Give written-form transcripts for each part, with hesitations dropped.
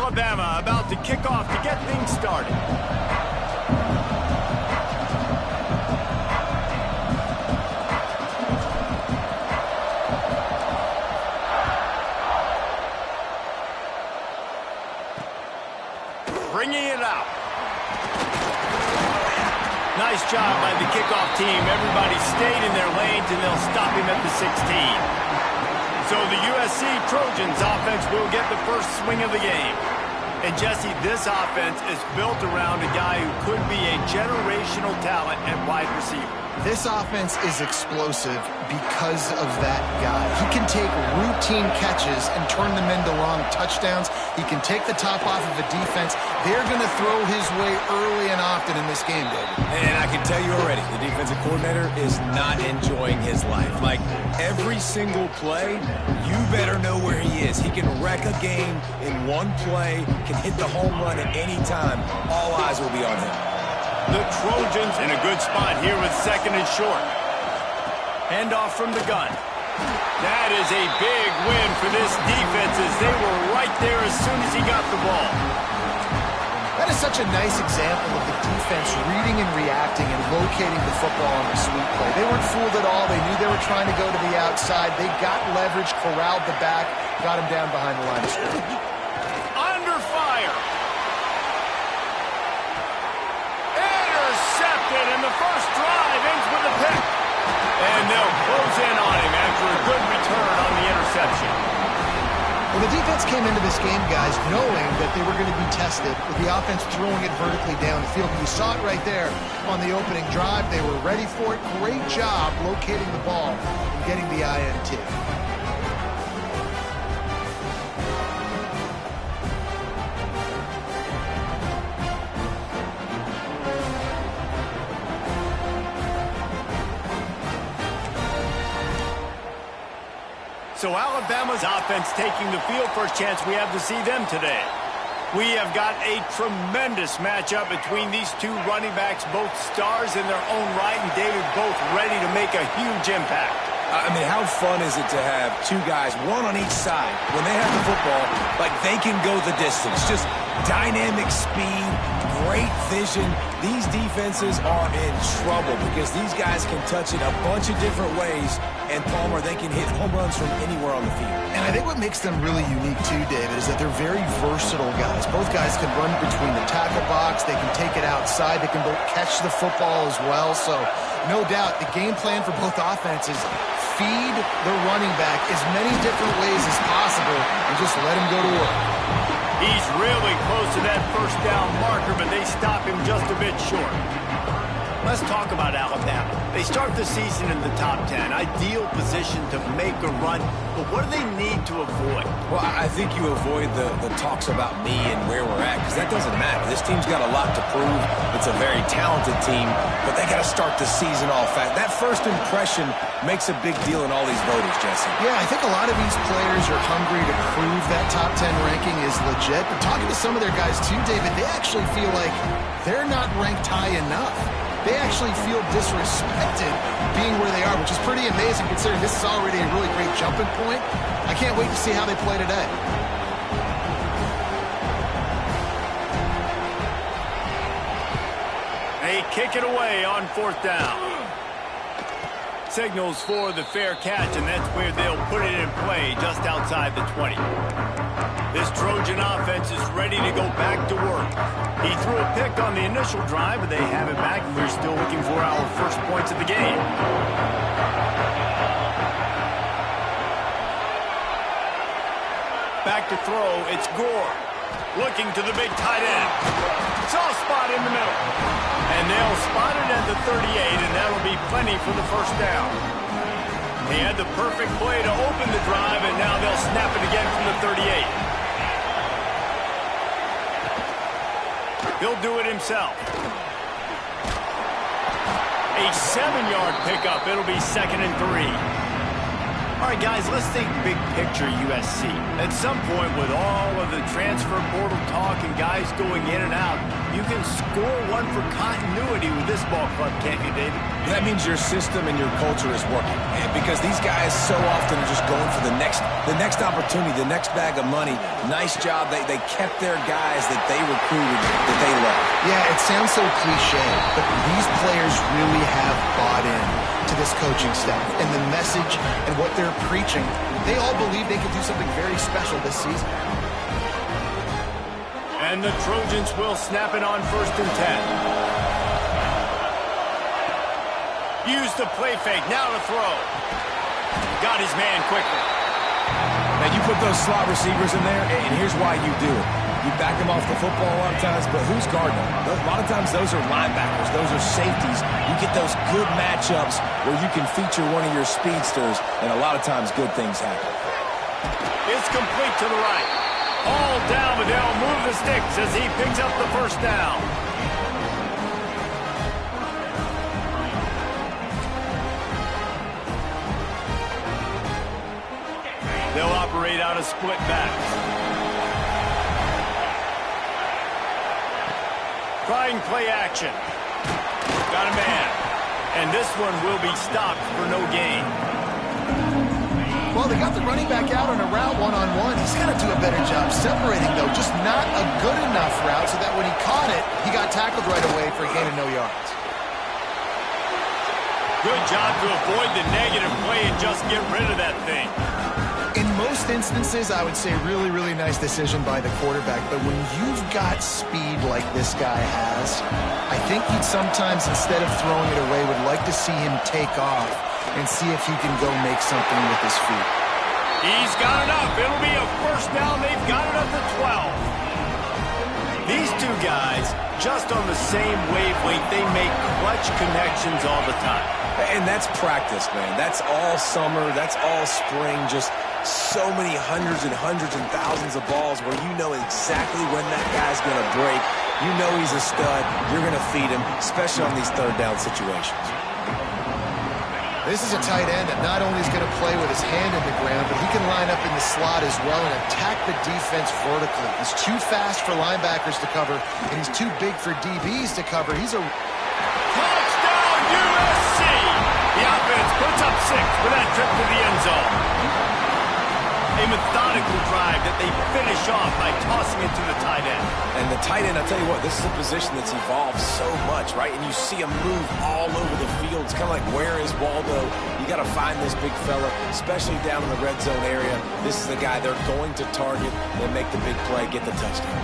Alabama about to kick off to get things started. Bringing it out. Nice job by the kickoff team. Everybody stayed in their lanes, and they'll stop him at the 16. So the USC Trojans offense will get the first swing of the game. And Jesse, this offense is built around a guy who could be a generational talent at wide receiver. This offense is explosive because of that guy. He can take routine catches and turn them into long touchdowns. He can take the top off of a defense. They're going to throw his way early and often in this game, David. And I can tell you already, the defensive coordinator is not enjoying his life. Like, every single play, you better know where he is. He can wreck a game in one play, can hit the home run at any time. All eyes will be on him. The Trojans in a good spot here with second and short. Handoff from the gun. That is a big win for this defense as they were right there as soon as he got the ball. That is such a nice example of the defense reading and reacting and locating the football on the sweep play. They weren't fooled at all. They knew they were trying to go to the outside. They got leverage, corralled the back, got him down behind the line of scrimmage. Under fire. Intercepted, and the first drive ends with a pick. And they'll close in on him after a good return on the interception. Well, the defense came into this game, guys, knowing that they were going to be tested with the offense throwing it vertically down the field. You saw it right there on the opening drive. They were ready for it. Great job locating the ball and getting the INT. So Alabama's offense taking the field. First chance we have to see them today. We have got a tremendous matchup between these two running backs, both stars in their own right, and David, both ready to make a huge impact. I mean, how fun is it to have two guys, one on each side, when they have the football, like they can go the distance. Just dynamic speed, great vision. These defenses are in trouble because these guys can touch it a bunch of different ways, and Palmer, they can hit home runs from anywhere on the field. And I think what makes them really unique too, David, is that they're very versatile guys. Both guys can run between the tackle box. They can take it outside. They can both catch the football as well. So no doubt the game plan for both offenses, feed the running back as many different ways as possible and just let him go to work. He's really close to that first down marker, but they stop him just a bit short. Let's talk about Alabama. They start the season in the top 10. Ideal position to make a run, but what do they need to avoid? Well, I think you avoid the talks about me and where we're at, because that doesn't matter. This team's got a lot to prove. It's a very talented team, but they got to start the season off fast. That first impression makes a big deal in all these voters, Jesse. Yeah, I think a lot of these players are hungry to prove that top 10 ranking is legit, but talking to some of their guys too, David, they actually feel like they're not ranked high enough. They actually feel disrespected being where they are, which is pretty amazing considering this is already a really great jumping point. I can't wait to see how they play today. They kick it away on fourth down. Signals for the fair catch, and that's where they'll put it in play just outside the 20. This Trojan offense is ready to go back to work. He threw a pick on the initial drive, but they have it back, and we're still looking for our first points of the game. Back to throw, it's Gore. Looking to the big tight end. Soft spot in the middle. And they'll spot it at the 38, and that'll be plenty for the first down. He had the perfect play to open the drive, and now they'll snap it again from the 38. He'll do it himself. A 7-yard pickup. It'll be 2nd and 3. All right, guys, let's think big picture USC. At some point, with all of the transfer portal talk and guys going in and out, you can score one for continuity with this ball club, can't you, David? That means your system and your culture is working. And because these guys so often are just going for the next opportunity, the next bag of money. Nice job. They kept their guys that they recruited, that they love. Yeah, it sounds so cliche, but these players really have bought in to this coaching staff and the message and what they're preaching. They all believe they can do something very special this season. And the Trojans will snap it on 1st and 10. Use the play fake. Now to throw. Got his man quickly. Now, you put those slot receivers in there, and here's why you do it. You back them off the football a lot of times, but who's guarding them? A lot of times those are linebackers. Those are safeties. You get those good matchups where you can feature one of your speedsters, and a lot of times good things happen. It's complete to the right. All down, but they'll move the sticks as he picks up the 1st down. They'll operate out of split backs. Trying play action. Got a man. And this one will be stopped for no gain. Well, they got the running back out on a route one-on-one. He's got to do a better job separating, though. Just not a good enough route so that when he caught it, he got tackled right away for a gain of no yards. Good job to avoid the negative play and just get rid of that thing. In most instances, I would say really, really nice decision by the quarterback. But when you've got speed like this guy has, I think he'd sometimes, instead of throwing it away, would like to see him take off and see if he can go make something with his feet. He's got enough. It'll be a 1st down. They've got it up to 12. These two guys, just on the same wavelength, they make clutch connections all the time. And that's practice, man. That's all summer. That's all spring. Just so many hundreds and thousands of balls where you know exactly when that guy's going to break. You know he's a stud. You're going to feed him, especially on these 3rd down situations. This is a tight end that not only is going to play with his hand in the ground, but he can line up in the slot as well and attack the defense vertically. He's too fast for linebackers to cover, and he's too big for DBs to cover. He's a... Touchdown, USC! The offense puts up 6 for that trip to the end zone. A methodical drive that they finish off by tossing it to the tight end. And the tight end, I'll tell you what, this is a position that's evolved so much, right? And you see him move all over the field. It's kind of like, where is Waldo? You got to find this big fella, especially down in the red zone area. This is the guy they're going to target and make the big play, get the touchdown.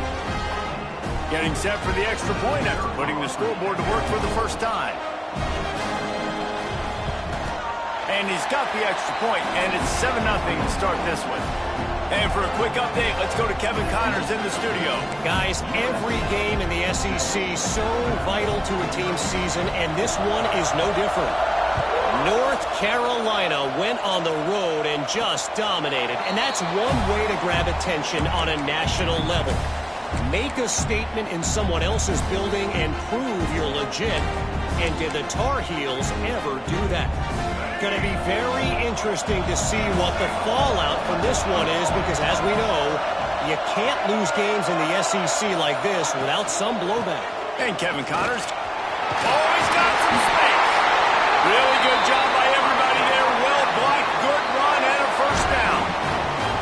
Getting set for the extra point after putting the scoreboard to work for the 1st time. And he's got the extra point, and it's 7-0 to start this one. And for a quick update, let's go to Kevin Connors in the studio. Guys, every game in the SEC so vital to a team's season, and this one is no different. North Carolina went on the road and just dominated, and that's one way to grab attention on a national level. Make a statement in someone else's building and prove you're legit. And did the Tar Heels ever do that? Going to be very interesting to see what the fallout from this one is, because as we know, you can't lose games in the SEC like this without some blowback. And Kevin Connors. Oh, he's got some space. Really good job by everybody there. Well blocked, good run, and a 1st down.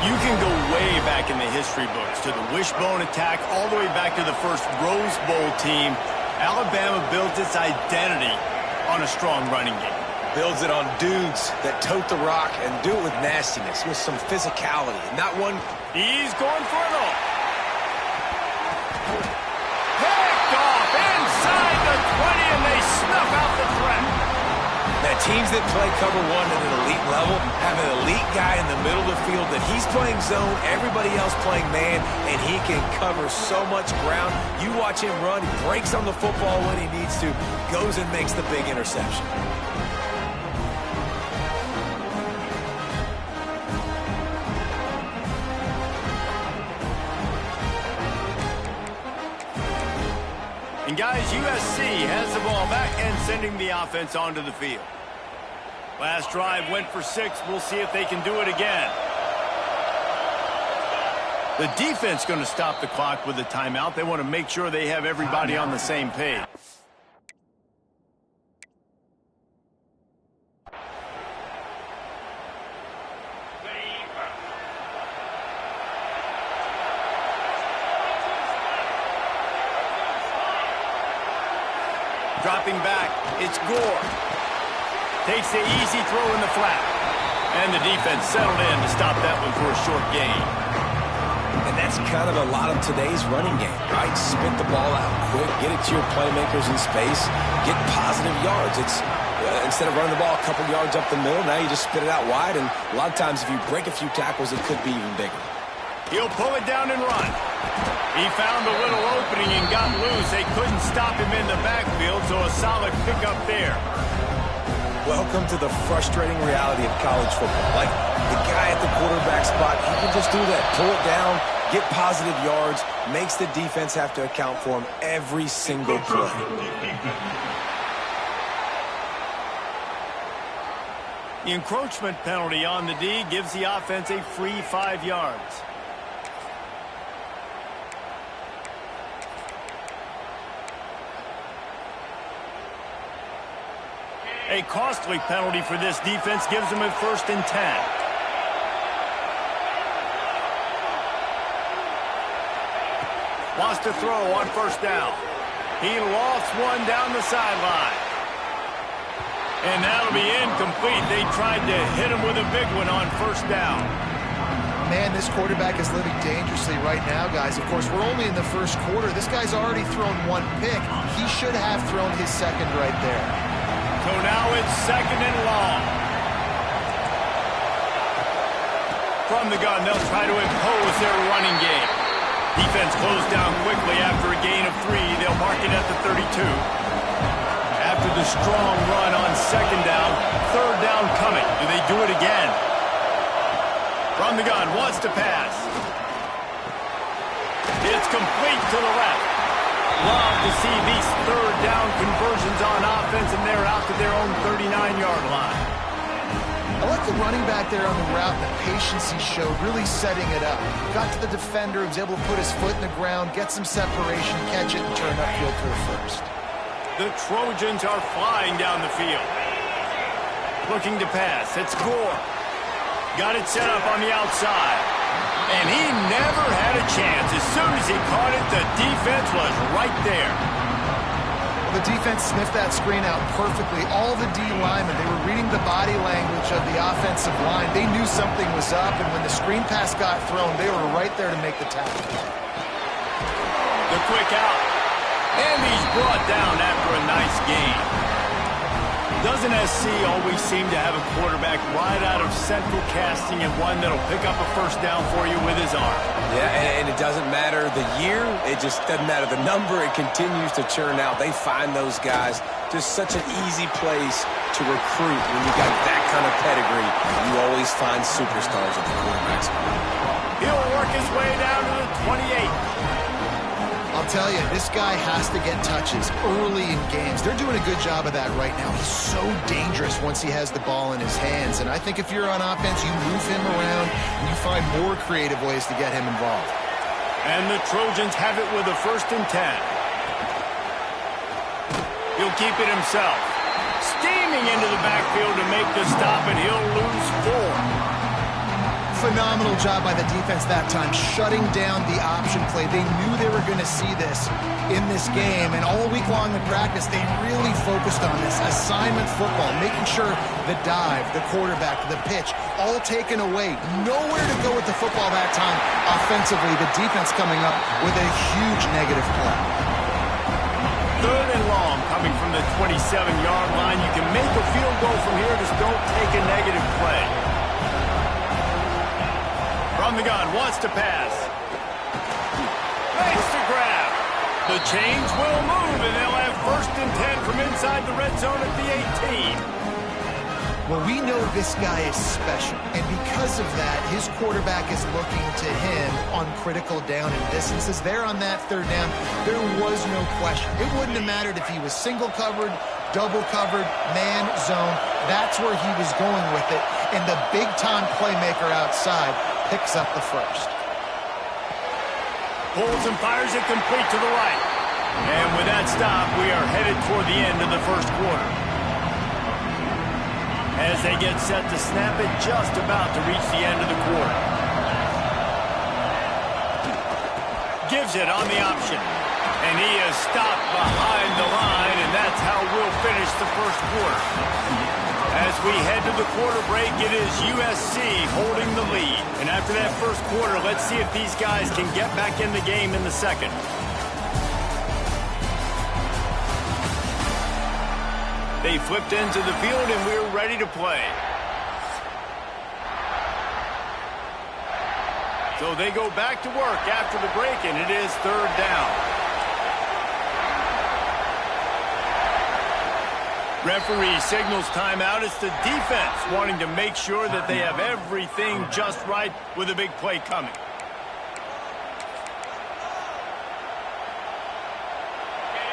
You can go way back in the history books to the wishbone attack, all the way back to the first Rose Bowl team. Alabama built its identity on a strong running game. Builds it on dudes that tote the rock and do it with nastiness, with some physicality. Not one... He's going for it all. Picked off inside the 20, and they snuff out the threat. Now, teams that play cover 1 at an elite level have an elite guy in the middle of the field that he's playing zone, everybody else playing man, and he can cover so much ground. You watch him run, he breaks on the football when he needs to, goes and makes the big interception. And guys, USC has the ball back and sending the offense onto the field. Last drive went for 6. We'll see if they can do it again. The defense going to stop the clock with a timeout. They want to make sure they have everybody on the same page. Dropping back, it's Gore. Takes the easy throw in the flat. And the defense settled in to stop that one for a short gain. And that's kind of a lot of today's running game, right? Spit the ball out quick, get it to your playmakers in space, get positive yards. It's instead of running the ball a couple yards up the middle, now you just spit it out wide. And a lot of times if you break a few tackles, it could be even bigger. He'll pull it down and run. He found a little opening and got loose. They couldn't stop him in the backfield, so a solid pickup there. Welcome to the frustrating reality of college football. Like, the guy at the quarterback spot, he can just do that. Pull it down, get positive yards, makes the defense have to account for him every single play. The encroachment penalty on the D gives the offense a free 5 yards. A costly penalty for this defense gives them a 1st and 10. Wants to throw on 1st down. He lofts one down the sideline. And that'll be incomplete. They tried to hit him with a big one on 1st down. Man, this quarterback is living dangerously right now, guys. Of course, we're only in the 1st quarter. This guy's already thrown 1 pick. He should have thrown his 2nd right there. So now it's 2nd and long. From the gun, they'll try to impose their running game. Defense closed down quickly after a gain of 3. They'll mark it at the 32. After the strong run on 2nd down, 3rd down coming. Do they do it again? From the gun, wants to pass. It's complete to the left. Love to see these 3rd down conversions on offense, and they're out to their own 39-yard line. I like the running back there on the route, the patience he showed, really setting it up. Got to the defender, was able to put his foot in the ground, get some separation, catch it, and turn upfield for the 1st. The Trojans are flying down the field. Looking to pass. It's Gore. Got it set up on the outside. And he never had a chance. As soon as he caught it, the defense was right there. The defense sniffed that screen out perfectly. All the D linemen, they were reading the body language of the offensive line. They knew something was up, and when the screen pass got thrown, they were right there to make the tackle. The quick out. And he's brought down after a nice gain. Doesn't SC always seem to have a quarterback right out of central casting and one that'll pick up a 1st down for you with his arm? Yeah, and it doesn't matter the year. It just doesn't matter the number. It continues to churn out. They find those guys just such an easy place to recruit. When you got that kind of pedigree, you always find superstars at the quarterback spot. He'll work his way down to the 28. I'll tell you, this guy has to get touches early in games. They're doing a good job of that right now. He's so dangerous once he has the ball in his hands. And I think if you're on offense, you move him around and you find more creative ways to get him involved. And the Trojans have it with a 1st and 10. He'll keep it himself. Steaming into the backfield to make the stop, and he'll lose 4. Phenomenal job by the defense that time, shutting down the option play. They knew they were going to see this in this game, and all week long in practice, they really focused on this assignment football, making sure the dive, the quarterback, the pitch, all taken away. Nowhere to go with the football that time offensively. The defense coming up with a huge negative play. 3rd and long coming from the 27-yard line. You can make a field goal from here, just don't take a negative play. From the gun, wants to pass. Makes the grab. The chains will move, and they'll have 1st and 10 from inside the red zone at the 18. Well, we know this guy is special, and because of that, his quarterback is looking to him on critical down and distances. There on that 3rd down, there was no question. It wouldn't have mattered if he was single covered, double covered, man zone. That's where he was going with it. And the big-time playmaker outside picks up the first. Pulls and fires it complete to the right. And with that stop, we are headed toward the end of the first quarter. As they get set to snap it, just about to reach the end of the quarter. Gives it on the option. And he is stopped behind the line, and that's how we'll finish the first quarter. As we head to the quarter break, it is USC holding the lead. And after that first quarter, let's see if these guys can get back in the game in the second. They flipped into the field, and we're ready to play. So they go back to work after the break, and it is third down. Referee signals timeout. It's the defense wanting to make sure that they have everything just right with a big play coming.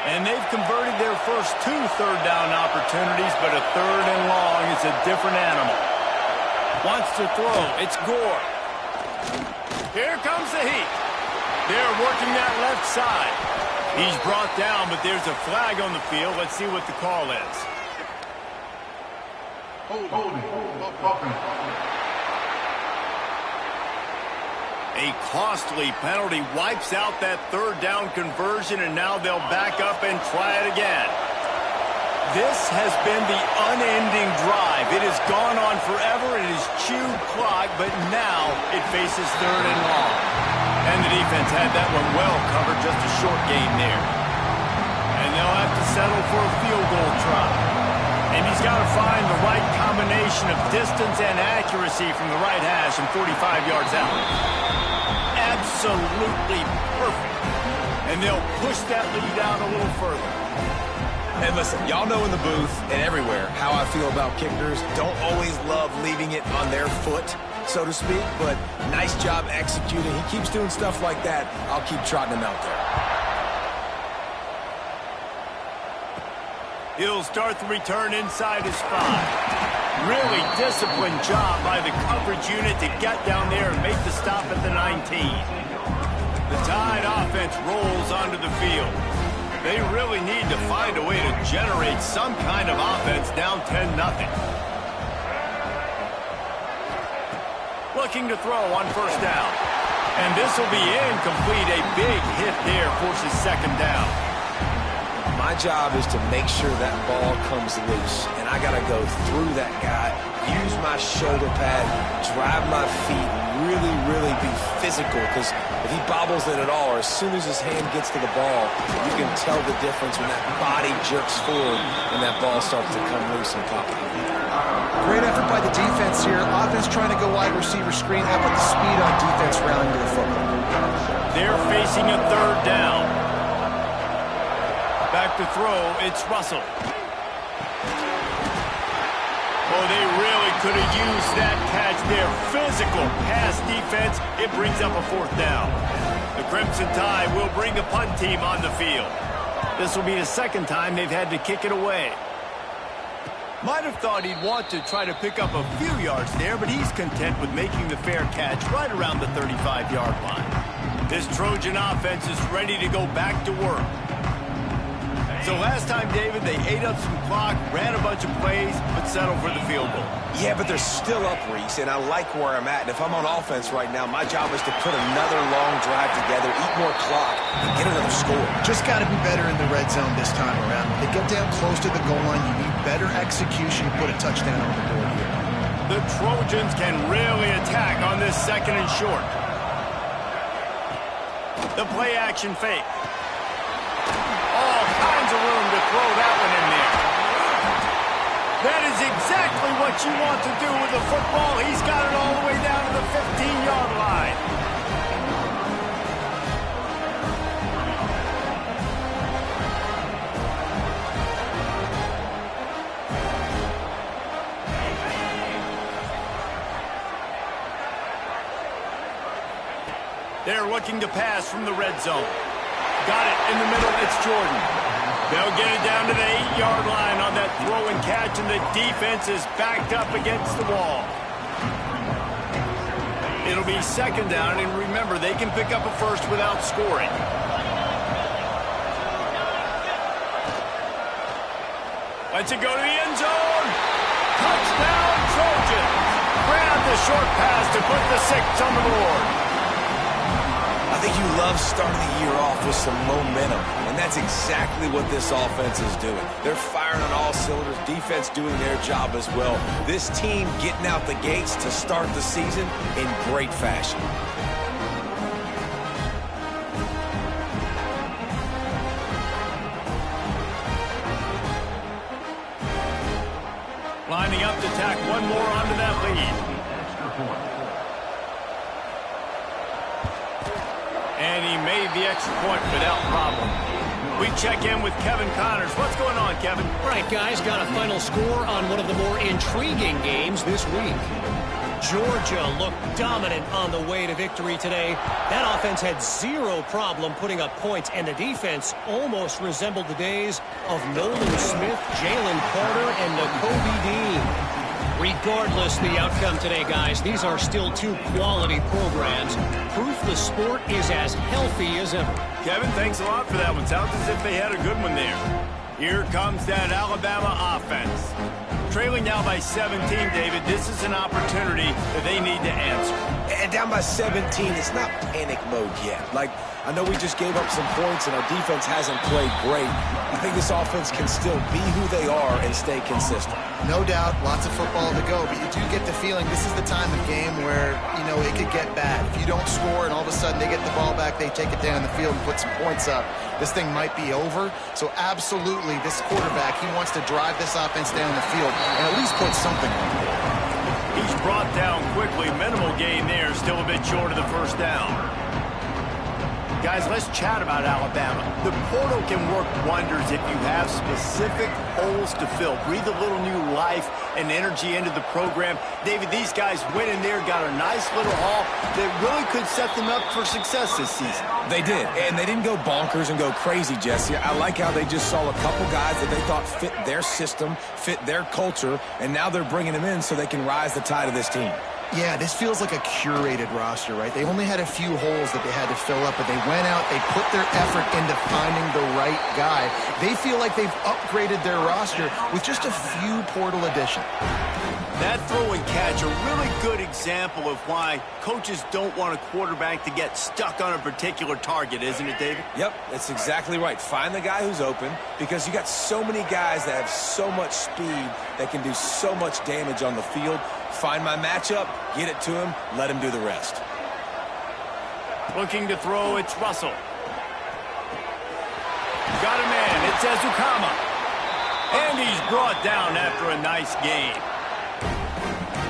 And they've converted their first 2 third-down opportunities, but a third and long is a different animal. Wants to throw. It's Gore. Here comes the heat. They're working that left side. He's brought down, but there's a flag on the field. Let's see what the call is. A costly penalty wipes out that third down conversion, and now they'll back up and try it again. This has been the unending drive. It has gone on forever. It has chewed clock, but now it faces third and long. And the defense had that one well covered, just a short gain there. And they'll have to settle for a field goal try. And he's got to find the right combination of distance and accuracy from the right hash and 45 yards out. Absolutely perfect. And they'll push that lead out a little further. And listen, y'all know in the booth and everywhere how I feel about kickers. Don't always love leaving it on their foot, so to speak, but nice job executing. He keeps doing stuff like that. I'll keep trotting him out there. He'll start the return inside his 5. Really disciplined job by the coverage unit to get down there and make the stop at the 19. The Tide offense rolls onto the field. They really need to find a way to generate some kind of offense down 10-0. Looking to throw on first down. And this will be incomplete. A big hit there forces second down. My job is to make sure that ball comes loose, and I got to go through that guy, use my shoulder pad, drive my feet, really, really be physical, because if he bobbles it at all, or as soon as his hand gets to the ball, you can tell the difference when that body jerks forward and that ball starts to come loose and pop out. Great effort by the defense here. Offense trying to go wide receiver screen. How about the speed on defense rallying to the football? They're facing a third down. Back to throw, it's Russell. Oh, they really could have used that catch there. Physical pass defense. It brings up a fourth down. The Crimson Tide will bring the punt team on the field. This will be the second time they've had to kick it away. Might have thought he'd want to try to pick up a few yards there, but he's content with making the fair catch right around the 35-yard line. This Trojan offense is ready to go back to work. So last time, David, they ate up some clock, ran a bunch of plays, but settled for the field goal. Yeah, but they're still up, Reese, and I like where I'm at. And if I'm on offense right now, my job is to put another long drive together, eat more clock, and get another score. Just got to be better in the red zone this time around. When they get down close to the goal line, you need better execution to put a touchdown on the board here. The Trojans can really attack on this second and short. The play action fake. All kinds of room to throw that one in there. That is exactly what you want to do with the football. He's got it all the way down to the 15-yard line. They're looking to pass from the red zone. Got it in the middle. It's Jordan. They'll get it down to the 8-yard line on that throw and catch, and the defense is backed up against the wall. It'll be second down, and remember, they can pick up a first without scoring. Let's it go to the end zone. Touchdown, Trojans. Grab the short pass to put the 6 on the board. I think you love starting the year off with some momentum, and that's exactly what this offense is doing. They're firing on all cylinders, defense doing their job as well. This team getting out the gates to start the season in great fashion. Lining up to tack one more onto that lead. And he made the extra point without problem. We check in with Kevin Connors. What's going on, Kevin? All right, guys, got a final score on one of the more intriguing games this week. Georgia looked dominant on the way to victory today. That offense had zero problem putting up points, and the defense almost resembled the days of Nolan Smith, Jalen Carter, and Nakobe Dean. Regardless the outcome today, guys, these are still two quality programs. Proof the sport is as healthy as ever. Kevin, thanks a lot for that one. Sounds as if they had a good one there. Here comes that Alabama offense. Trailing now by 17, David. This is an opportunity that they need to answer. And down by 17, it's not panic mode yet. Like, I know we just gave up some points and our defense hasn't played great. I think this offense can still be who they are and stay consistent. No doubt, lots of football to go, but you do get the feeling this is the time of game where, you know, it could get bad. If you don't score and all of a sudden they get the ball back, they take it down the field and put some points up, this thing might be over. So absolutely, this quarterback, he wants to drive this offense down the field and at least put something on the board. He's brought down quickly. Minimal gain there, still a bit short of the first down. Guys, let's chat about Alabama. The portal can work wonders if you have specific holes to fill. Breathe a little new life and energy into the program. David, these guys went in there, got a nice little haul that really could set them up for success this season. They did, and they didn't go bonkers and go crazy, Jesse. I like how they just saw a couple guys that they thought fit their system, fit their culture, and now they're bringing them in so they can rise the tide of this team. Yeah, this feels like a curated roster, right? They only had a few holes that they had to fill up, but they went out, they put their effort into finding the right guy. They feel like they've upgraded their roster with just a few portal additions. That throw and catch, a really good example of why coaches don't want a quarterback to get stuck on a particular target, isn't it, David? Yep, that's exactly right. Find the guy who's open, because you got so many guys that have so much speed that can do so much damage on the field. Find my matchup, get it to him, let him do the rest. Looking to throw, it's Russell. Got a man, it's Ezukama. And he's brought down after a nice gain.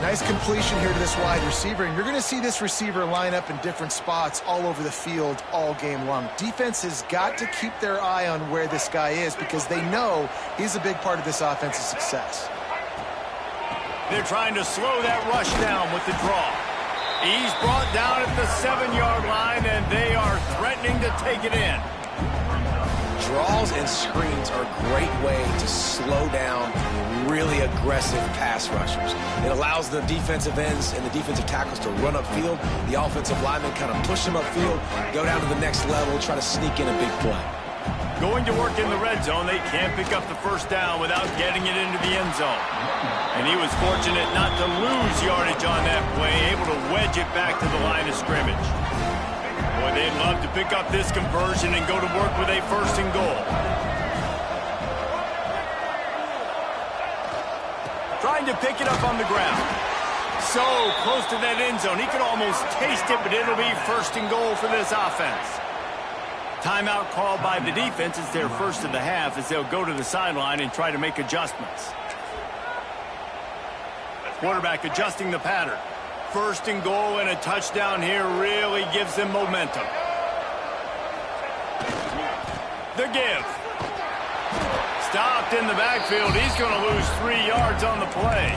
Nice completion here to this wide receiver, and you're going to see this receiver line up in different spots all over the field all game long. Defense has got to keep their eye on where this guy is because they know he's a big part of this offense's success. They're trying to slow that rush down with the draw. He's brought down at the 7-yard line, and they are threatening to take it in. Draws and screens are a great way to slow down really aggressive pass rushers. It allows the defensive ends and the defensive tackles to run upfield. The offensive linemen kind of push them upfield, go down to the next level, try to sneak in a big play. Going to work in the red zone, they can't pick up the first down without getting it into the end zone. And he was fortunate not to lose yardage on that play, able to wedge it back to the line of scrimmage. Boy, they'd love to pick up this conversion and go to work with a 1st and goal. Trying to pick it up on the ground. So close to that end zone. He could almost taste it, but it'll be 1st and goal for this offense. Timeout called by the defense. It's their first of the half as they'll go to the sideline and try to make adjustments. Quarterback adjusting the pattern. 1st and goal, and a touchdown here really gives them momentum. The give. Stopped in the backfield. He's going to lose 3 yards on the play.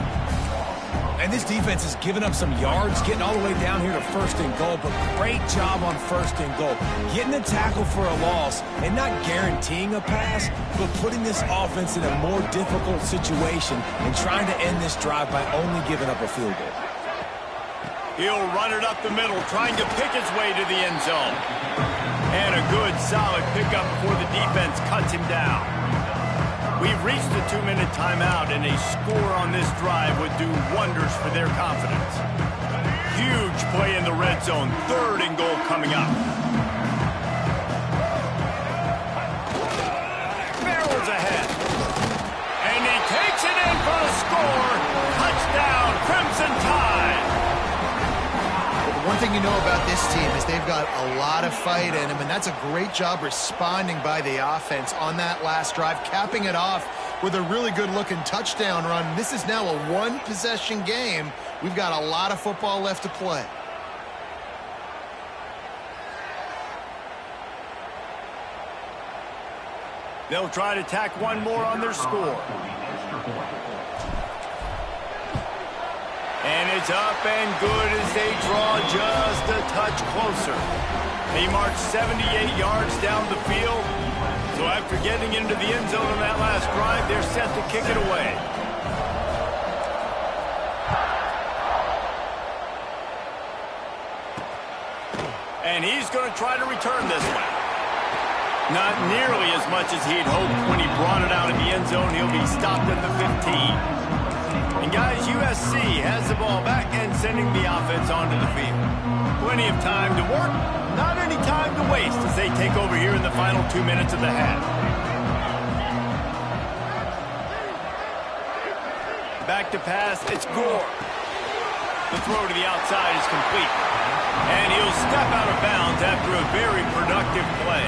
And this defense has given up some yards, getting all the way down here to 1st and goal, but great job on 1st and goal. Getting a tackle for a loss and not guaranteeing a pass, but putting this offense in a more difficult situation and trying to end this drive by only giving up a field goal. He'll run it up the middle, trying to pick his way to the end zone. And a good, solid pickup before the defense cuts him down. We've reached the 2-minute timeout, and a score on this drive would do wonders for their confidence. Huge play in the red zone. 3rd and goal coming up. Barrels ahead. And he takes it in for a score. Touchdown, Crimson Tide. One thing you know about this team is they've got a lot of fight in them, and that's a great job responding by the offense on that last drive, capping it off with a really good-looking touchdown run. This is now a 1-possession game. We've got a lot of football left to play. They'll try to tack one more on their score. And it's up and good as they draw just a touch closer. They march 78 yards down the field. So after getting into the end zone on that last drive, they're set to kick it away. And he's going to try to return this one. Not nearly as much as he'd hoped when he brought it out in the end zone. He'll be stopped at the 15. And guys, USC has the ball back and sending the offense onto the field. Plenty of time to work, not any time to waste as they take over here in the final 2 minutes of the half. Back to pass, it's Gore. The throw to the outside is complete. And he'll step out of bounds after a very productive play.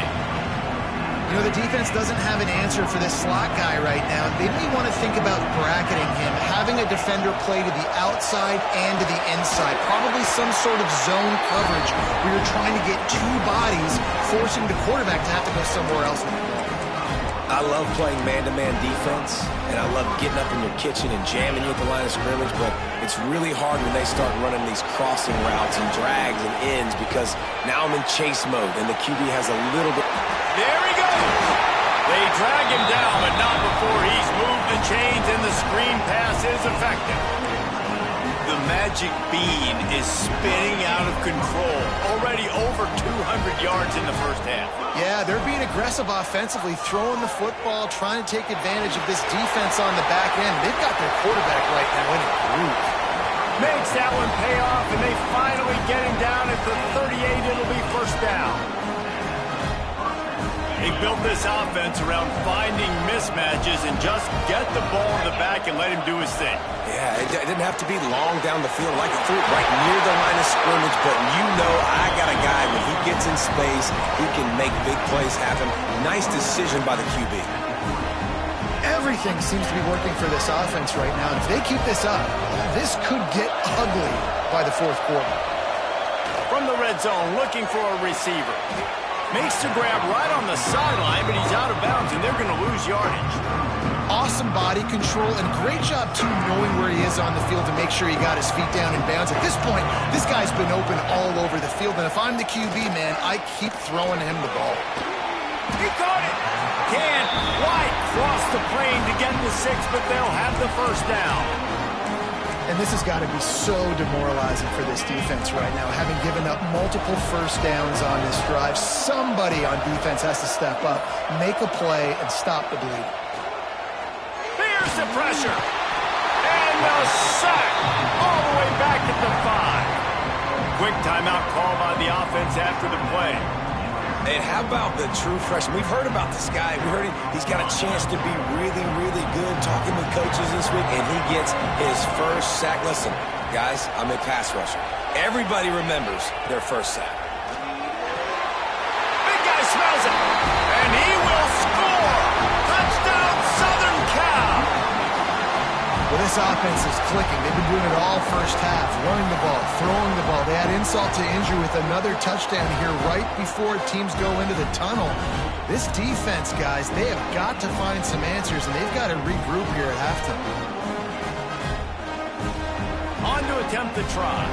You know, the defense doesn't have an answer for this slot guy right now. They may want to think about bracketing him, having a defender play to the outside and to the inside. Probably some sort of zone coverage where you're trying to get 2 bodies, forcing the quarterback to have to go somewhere else. I love playing man-to-man defense, and I love getting up in your kitchen and jamming you at the line of scrimmage, but it's really hard when they start running these crossing routes and drags and ends because now I'm in chase mode, and the QB has a little bit... There he goes! They drag him down, but not before he's moved the chains and the screen pass is effective. The magic bean is spinning out of control. Already over 200 yards in the first half. Yeah, they're being aggressive offensively, throwing the football, trying to take advantage of this defense on the back end. They've got their quarterback right now in a groove. Makes that one pay off, and they finally get him down at the 38. It'll be 1st down. They built this offense around finding mismatches and just get the ball in the back and let him do his thing. Yeah, it didn't have to be long down the field. Like it threw it right near the line of scrimmage, but you know I got a guy when he gets in space, he can make big plays happen. Nice decision by the QB. Everything seems to be working for this offense right now. If they keep this up, this could get ugly by the 4th quarter. From the red zone, looking for a receiver. Makes the grab right on the sideline, but he's out of bounds, and they're going to lose yardage. Awesome body control, and great job, too, knowing where he is on the field to make sure he got his feet down in bounds. At this point, this guy's been open all over the field, and if I'm the QB, man, I keep throwing him the ball. He caught it! Can't quite cross the plane to get the 6, but they'll have the 1st down. And this has got to be so demoralizing for this defense right now, having given up multiple 1st downs on this drive. Somebody on defense has to step up, make a play, and stop the bleed. Here's the pressure. And the sack all the way back at the 5. Quick timeout call by the offense after the play. And how about the true freshman? We've heard about this guy. We heard he's got a chance to be really, really good, talking with coaches this week, and he gets his 1st sack. Listen, guys, I'm a pass rusher. Everybody remembers their 1st sack. Big guy smells it, and he will score. Touchdown, Southern Cal. Well, this offense is clicking. They've been doing it all 1st half, running the ball, throwing the ball. They had insult to injury with another touchdown here right before teams go into the tunnel. This defense, guys, they have got to find some answers, and they've got to regroup here at halftime. attempt the try.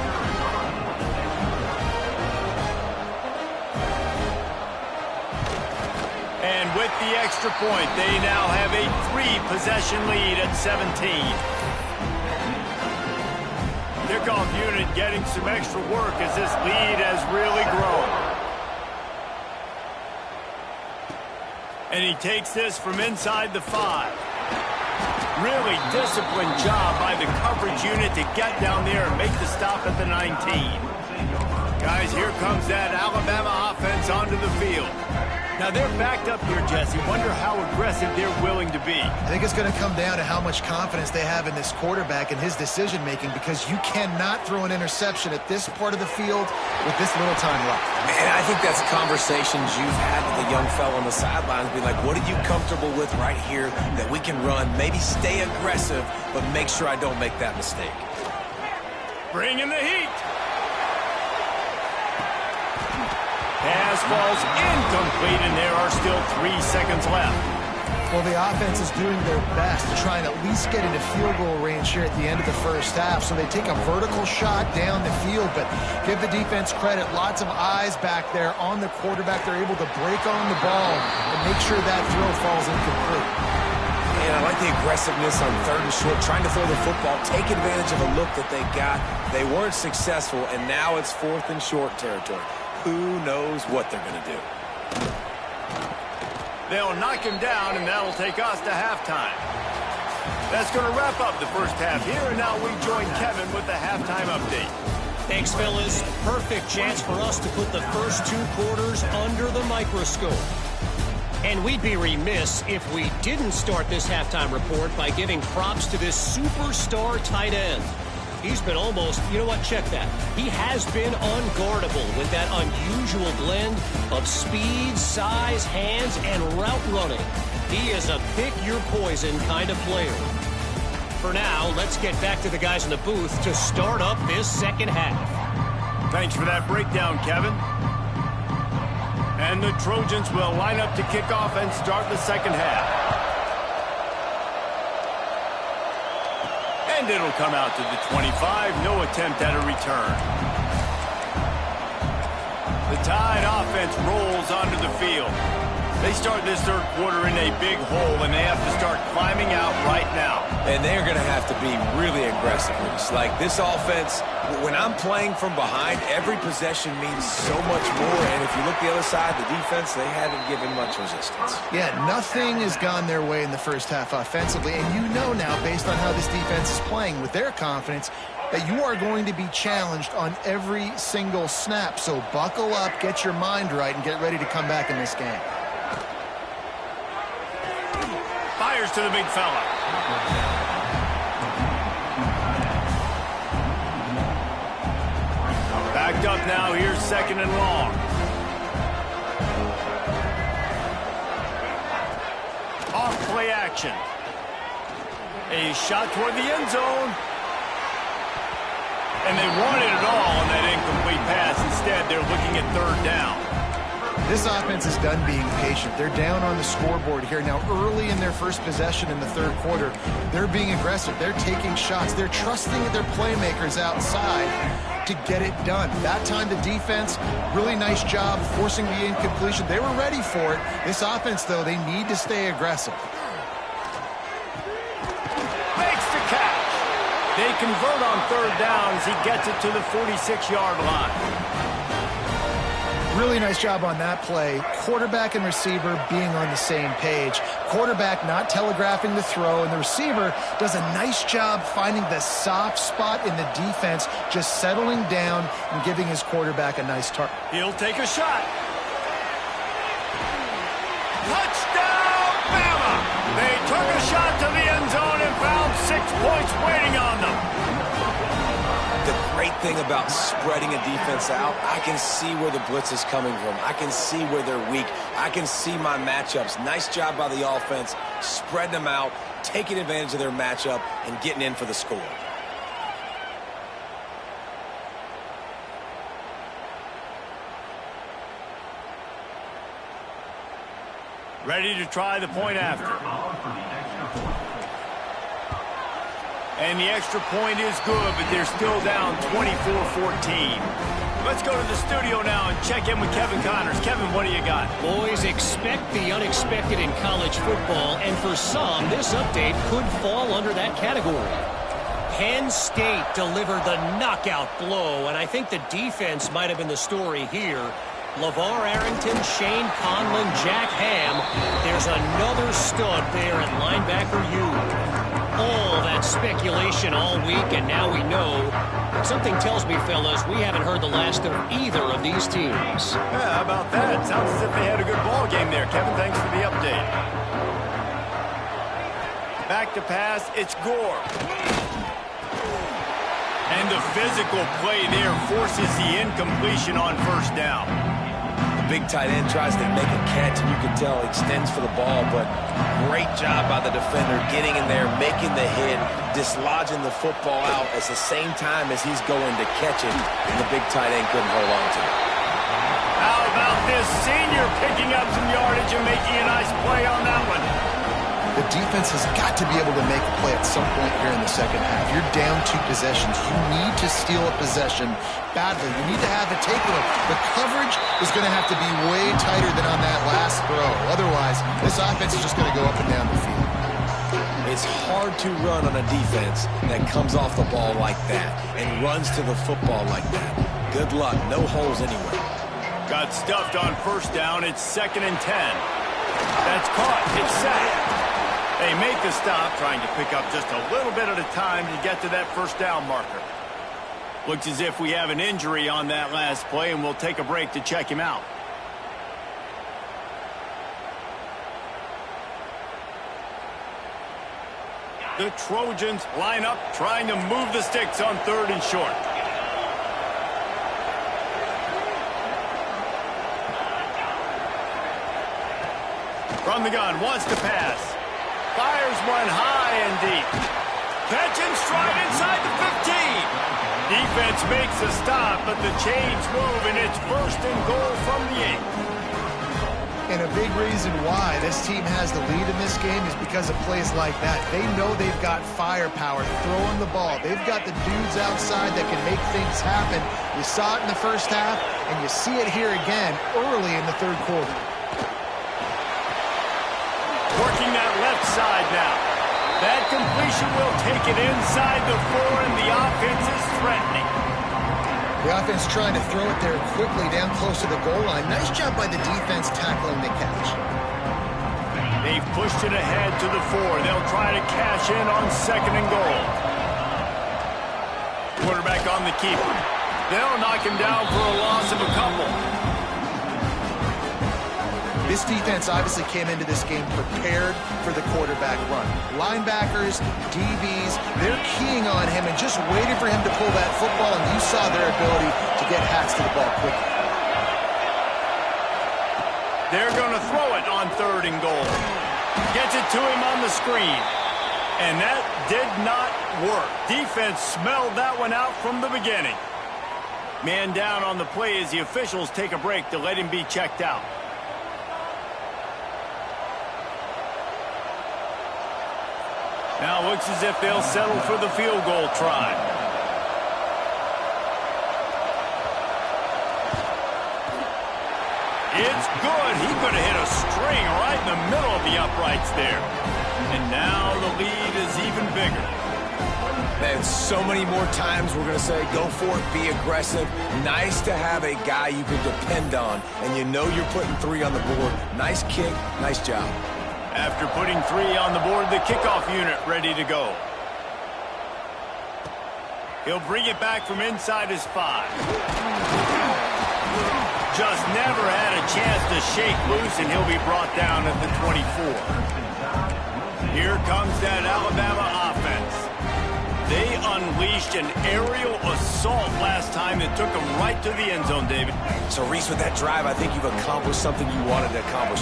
And with the extra point, they now have a 3-possession lead at 17. Kickoff unit getting some extra work as this lead has really grown. And he takes this from inside the 5. Really disciplined job by the coverage unit to get down there and make the stop at the 19. Guys, here comes that Alabama offense onto the field. Now they're backed up here, Jesse. Wonder how aggressive they're willing to be. I think it's going to come down to how much confidence they have in this quarterback and his decision-making, because you cannot throw an interception at this part of the field with this little time left. And I think that's conversations you've had with the young fellow on the sidelines. Be like, what are you comfortable with right here that we can run? Maybe stay aggressive, but make sure I don't make that mistake. Bring in the heat. Pass falls incomplete, and there are still 3 seconds left. Well, the offense is doing their best to try and at least get into field goal range here at the end of the first half. So they take a vertical shot down the field, but give the defense credit. Lots of eyes back there on the quarterback. They're able to break on the ball and make sure that throw falls incomplete. And I like the aggressiveness on 3rd and short, trying to throw the football, take advantage of a look that they got. They weren't successful, and now it's 4th and short territory. Who knows what they're going to do? They'll knock him down, and that'll take us to halftime. That's going to wrap up the first half here, and now we join Kevin with the halftime update. Thanks, fellas. Perfect chance for us to put the first 2 quarters under the microscope. And we'd be remiss if we didn't start this halftime report by giving props to this superstar tight end. He's been almost, you know what, check that. He has been unguardable with that unusual blend of speed, size, hands, and route running. He is a pick-your-poison kind of player. For now, let's get back to the guys in the booth to start up this second half. Thanks for that breakdown, Kevin. And the Trojans will line up to kick off and start the second half. And it'll come out to the 25. No attempt at a return. The Tide offense rolls onto the field. They start this third quarter in a big hole, and they have to start climbing out right now. And they're going to have to be really aggressive. It's like this offense, when I'm playing from behind, every possession means so much more. And if you look the other side, the defense, they haven't given much resistance. Yeah, nothing has gone their way in the first half offensively. And you know now, based on how this defense is playing with their confidence, that you are going to be challenged on every single snap. So buckle up, get your mind right, and get ready to come back in this game. Fires to the big fella. Backed up now. Here's 2nd and long. Off play action. A shot toward the end zone. And they wanted it all on that incomplete pass. Instead, they're looking at 3rd down. This offense is done being patient. They're down on the scoreboard here. Now, early in their first possession in the third quarter, they're being aggressive. They're taking shots. They're trusting their playmakers outside to get it done. That time, the defense, really nice job forcing the incompletion. They were ready for it. This offense, though, they need to stay aggressive. Makes the catch. They convert on 3rd down as he gets it to the 46-yard line. Really nice job on that play. Quarterback and receiver being on the same page. Quarterback not telegraphing the throw, and the receiver does a nice job finding the soft spot in the defense, just settling down and giving his quarterback a nice target. He'll take a shot. Touchdown, Bama! They took a shot to the end zone and found 6 points waiting on them. The great thing about spreading a defense out, I can see where the blitz is coming from. I can see where they're weak. I can see my matchups. Nice job by the offense, spreading them out, taking advantage of their matchup, and getting in for the score. Ready to try the point after. And the extra point is good, but they're still down 24-14. Let's go to the studio now and check in with Kevin Connors. Kevin, what do you got? Boys, expect the unexpected in college football, and for some, this update could fall under that category. Penn State delivered the knockout blow, and I think the defense might have been the story here. LeVar Arrington, Shane Conlon, Jack Ham. There's another stud there at linebacker U. All that speculation all week, and now we know. Something tells me, fellas, we haven't heard the last of either of these teams. Yeah, how about that? Sounds as if they had a good ball game there. Kevin, thanks for the update. Back to pass, it's Gore. And the physical play there forces the incompletion on first down. The big tight end tries to make a catch, and you can tell he extends for the ball, but great job by the defender getting in there, making the hit, dislodging the football out at the same time as he's going to catch it, and the big tight end couldn't hold on to it. How about this senior picking up some yardage and making a nice play on that one? The defense has got to be able to make a play at some point here in the second half. You're down 2 possessions. You need to steal a possession badly. You need to have it taken. The coverage is going to have to be way tighter than on that last throw. Otherwise, this offense is just going to go up and down the field. It's hard to run on a defense that comes off the ball like that and runs to the football like that. Good luck. No holes anywhere. Got stuffed on first down. It's 2nd and 10. That's caught. It's sacked. They make the stop, trying to pick up just a little bit at a time to get to that first down marker. Looks as if we have an injury on that last play, and we'll take a break to check him out. The Trojans line up, trying to move the sticks on 3rd and short. From the gun, wants to pass. Fires one high and deep. Catch and stride inside the 15. Defense makes a stop, but the chains move, and it's 1st and goal from the 8. And a big reason why this team has the lead in this game is because of plays like that. They know they've got firepower throwing the ball. They've got the dudes outside that can make things happen. You saw it in the first half, and you see it here again early in the 3rd quarter. Working that left side now. That completion will take it inside the 4, and the offense is threatening. The offense trying to throw it there quickly down close to the goal line. Nice job by the defense tackling the catch. They've pushed it ahead to the 4. They'll try to cash in on 2nd and goal. Quarterback on the keeper. They'll knock him down for a loss of a couple. This defense obviously came into this game prepared for the quarterback run. Linebackers, DBs, they're keying on him and just waiting for him to pull that football, and you saw their ability to get hats to the ball quickly. They're going to throw it on 3rd and goal. Gets it to him on the screen. And that did not work. Defense smelled that one out from the beginning. Man down on the play as the officials take a break to let him be checked out. Now looks as if they'll settle for the field goal try. It's good. He could have hit a string right in the middle of the uprights there. And now the lead is even bigger. Man, so many more times we're going to say, go for it, be aggressive. Nice to have a guy you can depend on, and you know you're putting 3 on the board. Nice kick, nice job. After putting 3 on the board, the kickoff unit ready to go. He'll bring it back from inside his 5. Just never had a chance to shake loose, and he'll be brought down at the 24. Here comes that Alabama offense. They unleashed an aerial assault last time that took them right to the end zone, David. So, Reese, with that drive, I think you've accomplished something you wanted to accomplish.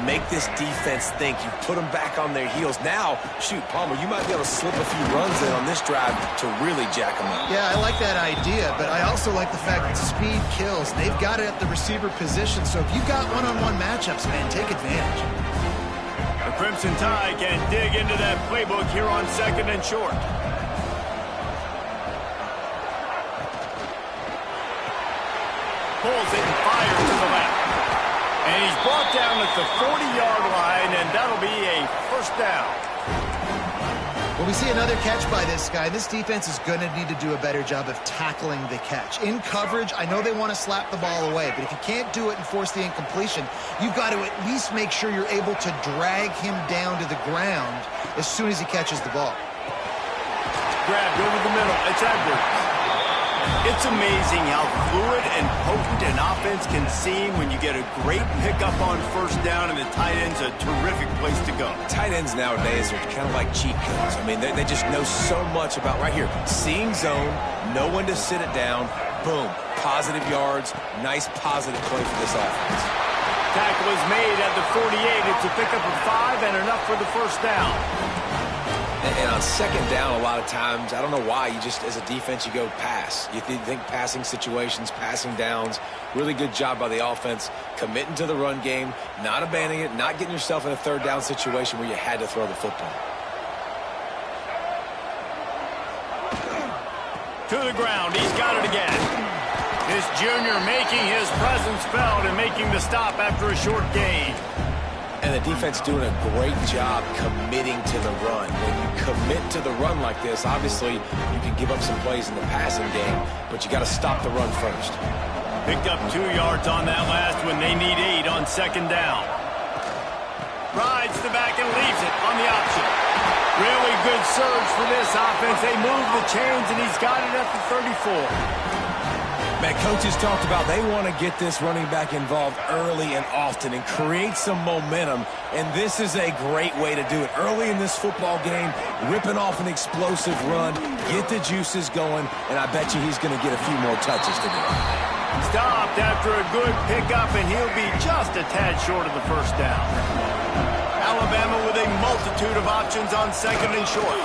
Make this defense think. You put them back on their heels. Now, shoot, Palmer, you might be able to slip a few runs in on this drive to really jack them up. Yeah, I like that idea, but I also like the fact that speed kills. They've got it at the receiver position, so if you've got one-on-one matchups, man, take advantage. The Crimson Tide can dig into that playbook here on 2nd and short. Pulls it and fires to the left. And he's brought down at the 40-yard line, and that'll be a first down. When we see another catch by this guy, this defense is going to need to do a better job of tackling the catch. In coverage, I know they want to slap the ball away, but if you can't do it and force the incompletion, you've got to at least make sure you're able to drag him down to the ground as soon as he catches the ball. Grabbed over the middle. It's Edwards. It's amazing how fluid and potent an offense can seem when you get a great pickup on first down, and the tight end's a terrific place to go. Tight ends nowadays are kind of like cheat codes. I mean, they just know so much about, right here, seeing zone, know when to sit it down, boom, positive yards, nice positive play for this offense. Tackle is made at the 48. It's a pickup of 5 and enough for the first down. And on second down, a lot of times, I don't know why, you just, as a defense, you go pass. You think passing situations, passing downs. Really good job by the offense, committing to the run game, not abandoning it, not getting yourself in a third down situation where you had to throw the football. To the ground, he's got it again. This junior making his presence felt and making the stop after a short gain. And the defense doing a great job committing to the run. When you commit to the run like this, obviously you can give up some plays in the passing game, but you got to stop the run first. Picked up 2 yards on that last when they need 8 on second down. Rides the back and leaves it on the option. Really good surge for this offense. They move the chains, and he's got it at the 34. Man, coaches talked about they want to get this running back involved early and often and create some momentum, and this is a great way to do it. Early in this football game, ripping off an explosive run, get the juices going, and I bet you he's going to get a few more touches today. Stopped after a good pickup, and he'll be just a tad short of the first down. Alabama with a multitude of options on second and short.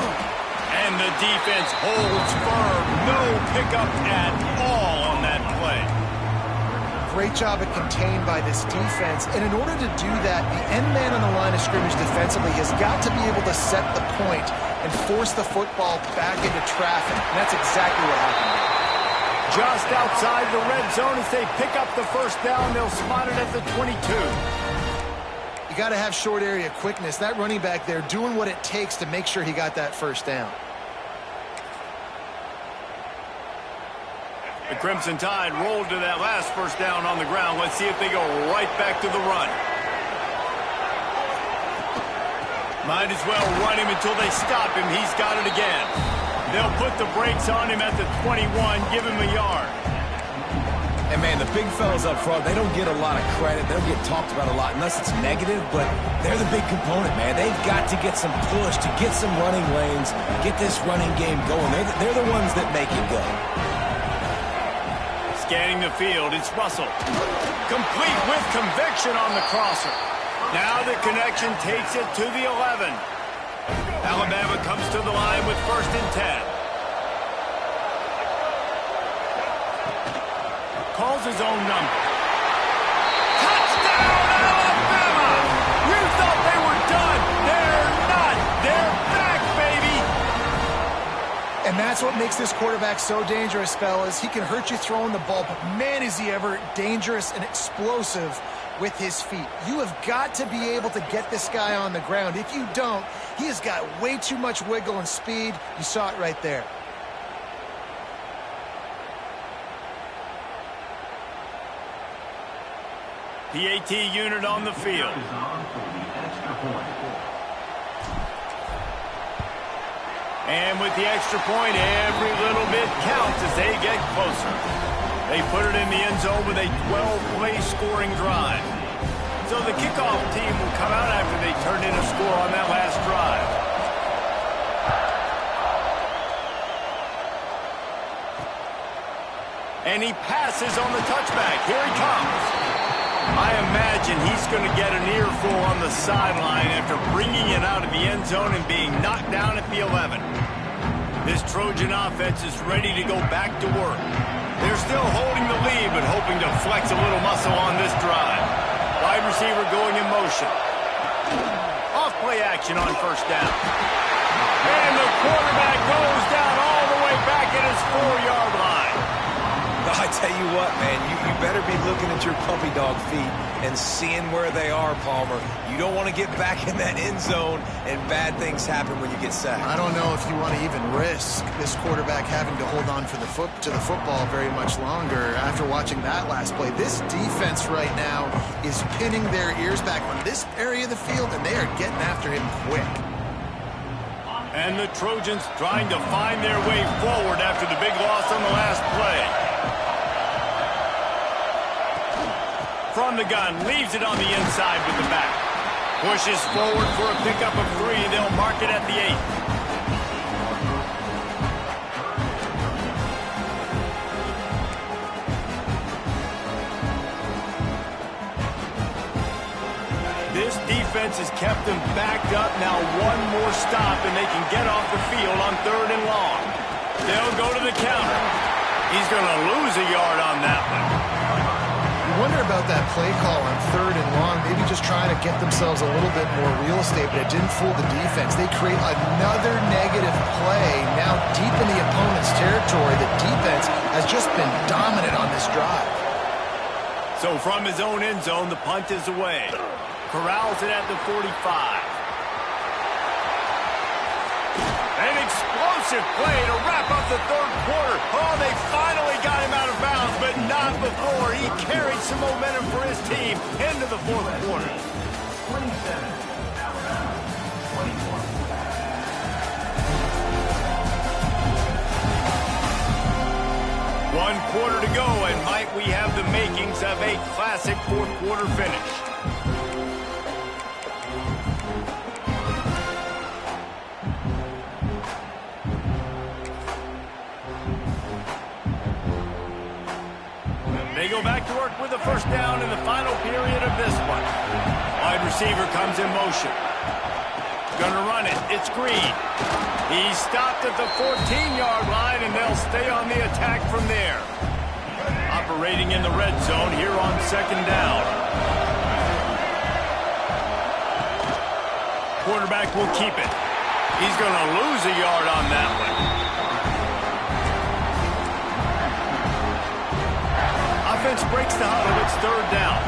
And the defense holds firm. No pickup at all on that play. Great job at contained by this defense. And in order to do that, the end man on the line of scrimmage defensively has got to be able to set the point and force the football back into traffic. And that's exactly what happened there. Just outside the red zone as they pick up the first down. They'll spot it at the 22. You got to have short area quickness. That running back there doing what it takes to make sure he got that first down. The Crimson Tide rolled to that last first down on the ground. Let's see if they go right back to the run. Might as well run him until they stop him. He's got it again. They'll put the brakes on him at the 21, give him a yard. And, man, the big fellas up front, they don't get a lot of credit. They don't get talked about a lot unless it's negative, but they're the big component, man. They've got to get some push, to get some running lanes, get this running game going. They're the ones that make it go. Scanning the field, it's Russell. Complete with conviction on the crosser. Now the connection takes it to the 11. Alabama comes to the line with 1st and 10. Calls his own number. Touchdown, Alabama! You thought they were done. They're not. They're back, baby! And that's what makes this quarterback so dangerous, fellas. He can hurt you throwing the ball, but man, is he ever dangerous and explosive with his feet. You have got to be able to get this guy on the ground. If you don't, he has got way too much wiggle and speed. You saw it right there. PAT unit on the field. And with the extra point, every little bit counts as they get closer. They put it in the end zone with a 12-play scoring drive. So the kickoff team will come out after they turn in a score on that last drive. And he passes on the touchback. Here he comes. I imagine he's going to get an earful on the sideline after bringing it out of the end zone and being knocked down at the 11. This Trojan offense is ready to go back to work. They're still holding the lead, but hoping to flex a little muscle on this drive. Wide receiver going in motion. Off play action on first down. And the quarterback goes down all the way back at his 4-yard line. I tell you what, man, you better be looking at your puppy dog feet and seeing where they are, Palmer. You don't want to get back in that end zone and bad things happen when you get sacked. I don't know if you want to even risk this quarterback having to hold on to the football very much longer after watching that last play. This defense right now is pinning their ears back on this area of the field, and they are getting after him quick. And the Trojans trying to find their way forward after the big loss on the last play. From the gun, leaves it on the inside with the back. Pushes forward for a pickup of 3. They'll mark it at the 8. This defense has kept them backed up. Now one more stop, and they can get off the field on 3rd and long. They'll go to the counter. He's going to lose a yard on that one. You wonder about that play call on 3rd and long, maybe just trying to get themselves a little bit more real estate, but it didn't fool the defense. They create another negative play now deep in the opponent's territory. The defense has just been dominant on this drive. So from his own end zone, the punt is away. Corrals it at the 45. An explosive play to wrap up the 3rd quarter. Oh, they finally got him out of bounds, but not before. He carried some momentum for his team into the 4th quarter. 27. 1 quarter to go, and might we have the makings of a classic 4th quarter finish. They go back to work with a 1st down in the final period of this one. Wide receiver comes in motion. Gonna run it. It's Green. He's stopped at the 14-yard line, and they'll stay on the attack from there. Operating in the red zone here on 2nd down. Quarterback will keep it. He's gonna lose a yard on that one. Offense breaks the huddle. It's 3rd down.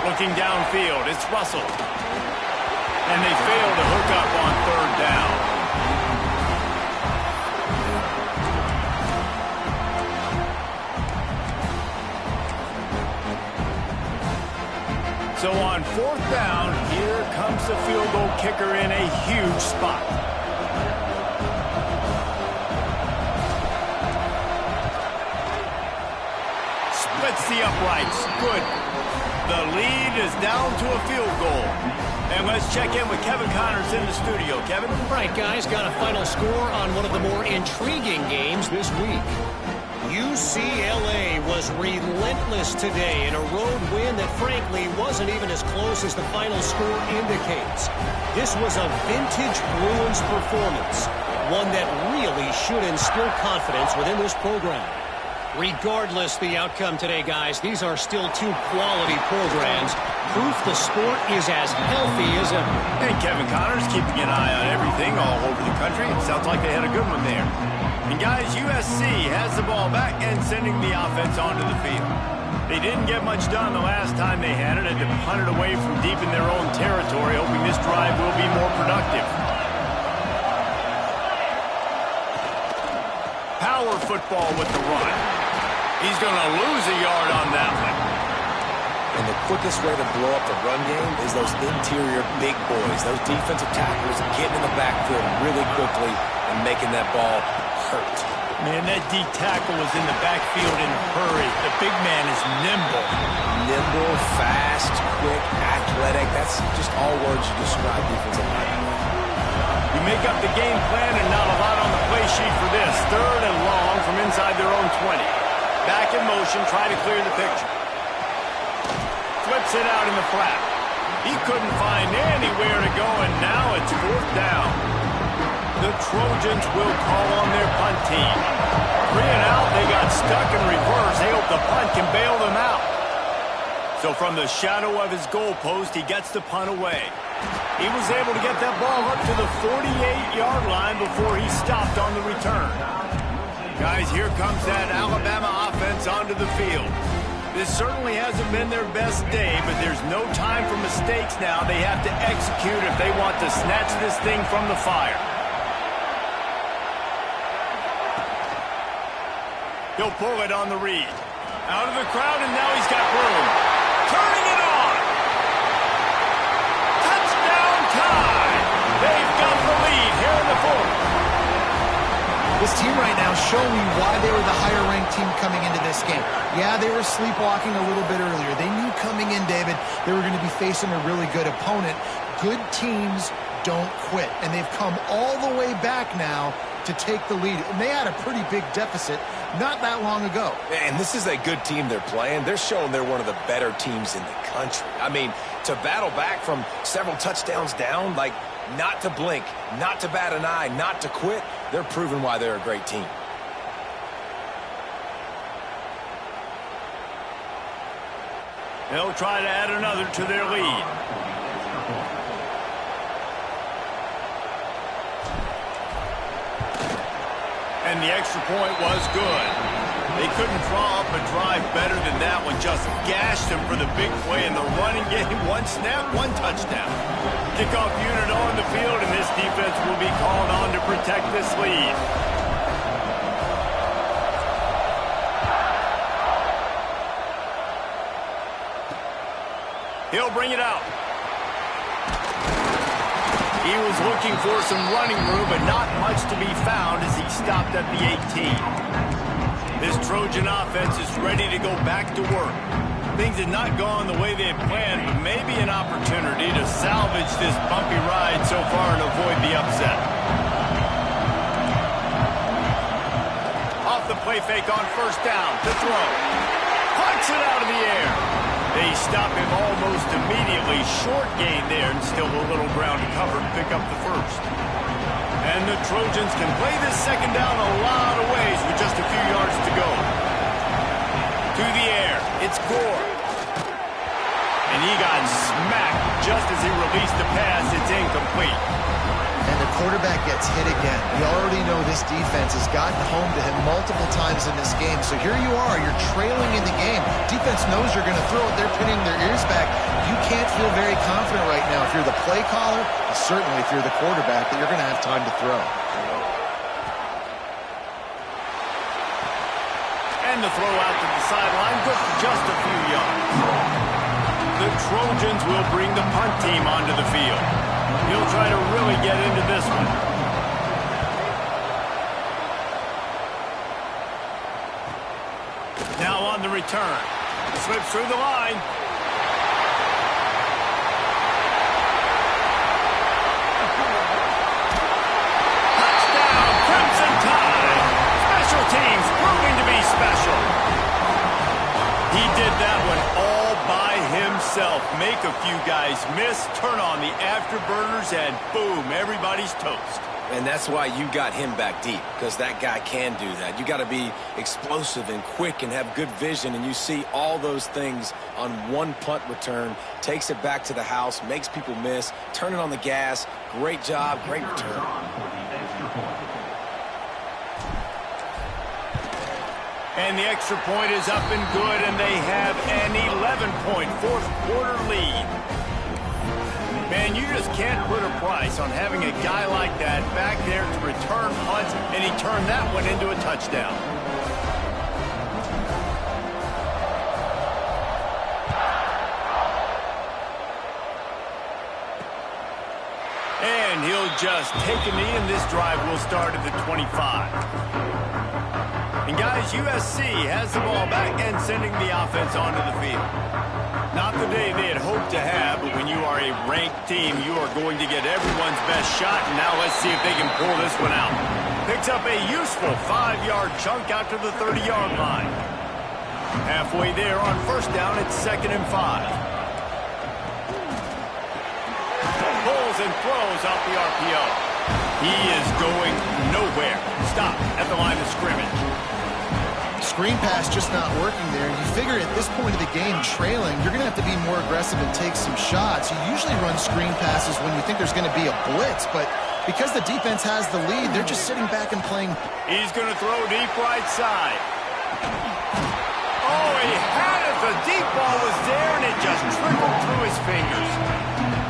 Looking downfield, it's Russell. And they fail to hook up on 3rd down. So on 4th down, here comes the field goal kicker in a huge spot. Splits the uprights. Good. The lead is down to a field goal. And let's check in with Kevin Connors in the studio. Kevin? All right, guys, got a final score on one of the more intriguing games this week. UCLA was relentless today in a road win that, frankly, wasn't even as close as the final score indicates. This was a vintage Bruins performance, one that really should instill confidence within this program. Regardless the outcome today, guys, these are still 2 quality programs. Proof the sport is as healthy as ever. And Kevin Connors keeping an eye on everything all over the country. It sounds like they had a good one there. And guys, USC has the ball back and sending the offense onto the field. They didn't get much done the last time they had it. Had to punt it away from deep in their own territory, hoping this drive will be more productive. Power football with the run. He's going to lose a yard on that one. And the quickest way to blow up the run game is those interior big boys, those defensive tackles getting in the backfield really quickly and making that ball hurt. Man, that D tackle was in the backfield in a hurry. The big man is nimble. Nimble, fast, quick, athletic. That's just all words to describe defensive linemen. You make up the game plan and not a lot on the play sheet for this. 3rd and long from inside their own 20. Back in motion, try to clear the picture. Flips it out in the flat. He couldn't find anywhere to go, and now it's 4th down. The Trojans will call on their punt team. 3 and out, they got stuck in reverse. They hope the punt can bail them out. So from the shadow of his goalpost, he gets the punt away. He was able to get that ball up to the 48-yard line before he stopped on the return. Guys, here comes that Alabama offense onto the field. This certainly hasn't been their best day, but there's no time for mistakes now. They have to execute if they want to snatch this thing from the fire. He'll pull it on the read. Out of the crowd, and now he's got room. Turning it on. Touchdown time. They've got the lead here in the fourth. This team right now is showing me why they were the higher-ranked team coming into this game. Yeah, they were sleepwalking a little bit earlier. They knew coming in, David, they were going to be facing a really good opponent. Good teams don't quit, and they've come all the way back now to take the lead. And they had a pretty big deficit not that long ago. And this is a good team they're playing. They're showing they're one of the better teams in the country. I mean, to battle back from several touchdowns down, like not to blink, not to bat an eye, not to quit, they're proving why they're a great team. They'll try to add another to their lead. And the extra point was good. They couldn't draw up a drive better than that one. Just gashed him for the big play in the running game. One snap, one touchdown. Kickoff unit on the field, and this defense will be called on to protect this lead. He'll bring it out. He was looking for some running room, but not much to be found as he stopped at the 18. This Trojan offense is ready to go back to work. Things had not gone the way they had planned, but maybe an opportunity to salvage this bumpy ride so far and avoid the upset. Off the play fake on first down to throw. Punts it out of the air. They stop him almost immediately. Short gain there, and still a little ground to cover to pick up the first. And the Trojans can play this second down a lot of ways with just a few yards to go. To the air, it's Gore. And he got smacked just as he released the pass. It's incomplete. And the quarterback gets hit again. You already know this defense has gotten home to him multiple times in this game. So here you are, you're trailing in the game. Defense knows you're going to throw it. They're pinning their ears back. You can't feel very confident right now if you're the play caller, and certainly if you're the quarterback, that you're going to have time to throw. And the throw out to the sideline, good for just a few yards. The Trojans will bring the punt team onto the field. He'll try to really get into this one. Now on the return. Slips through the line. Touchdown, Crimson Tide. Special teams proving to be special. He did that one all by himself. Make a few guys miss, turn on the afterburners, and boom, everybody's toast. And that's why you got him back deep, because that guy can do that. You got to be explosive and quick and have good vision, and you see all those things on one punt return. Takes it back to the house, makes people miss, turning on the gas. Great job, great return. And the extra point is up and good, and they have an 11-point fourth-quarter lead. Man, you just can't put a price on having a guy like that back there to return punts, and he turned that one into a touchdown. And he'll just take a knee, and this drive will start at the 25. And guys, USC has the ball back and sending the offense onto the field. Not the day they had hoped to have, but when you are a ranked team, you are going to get everyone's best shot. And now let's see if they can pull this one out. Picks up a useful 5-yard chunk out to the 30-yard line. Halfway there on first down, it's 2nd and 5. Pulls and throws off the RPO. He is going nowhere. Stop at the line of scrimmage. screen pass just not working there. You figure at this point of the game, trailing, you're going to have to be more aggressive and take some shots. You usually run screen passes when you think there's going to be a blitz, but because the defense has the lead, they're just sitting back and playing. He's going to throw deep right side. Oh, he had it. The deep ball was there, and it just trickled through his fingers.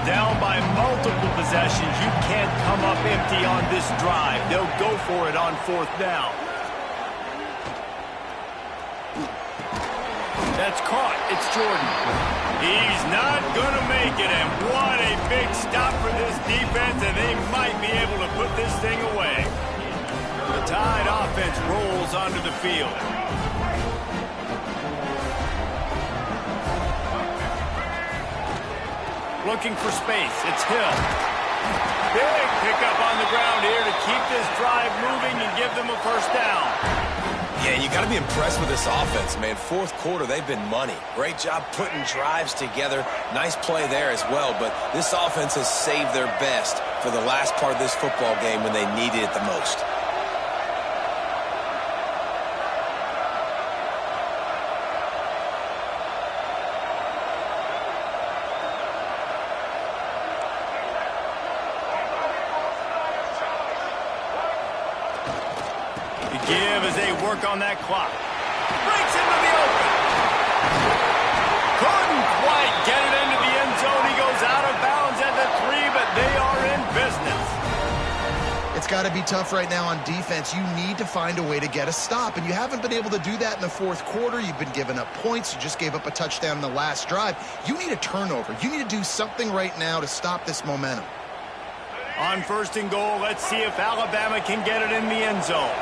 Down by multiple possessions. You can't come up empty on this drive. They'll go for it on 4th down. That's caught. It's Jordan. He's not going to make it, and what a big stop for this defense, and they might be able to put this thing away. The Tide offense rolls onto the field. Looking for space. It's Hill. Big pickup on the ground here to keep this drive moving and give them a 1st down. Yeah, you got to be impressed with this offense, man. 4th quarter, they've been money. Great job putting drives together. Nice play there as well, but this offense has saved their best for the last part of this football game when they needed it the most. Give as they work on that clock. Breaks into the open. Couldn't quite get it into the end zone. He goes out of bounds at the 3, but they are in business. It's got to be tough right now on defense. You need to find a way to get a stop, and you haven't been able to do that in the 4th quarter. You've been giving up points. You just gave up a touchdown in the last drive. You need a turnover. You need to do something right now to stop this momentum. On 1st and goal, let's see if Alabama can get it in the end zone.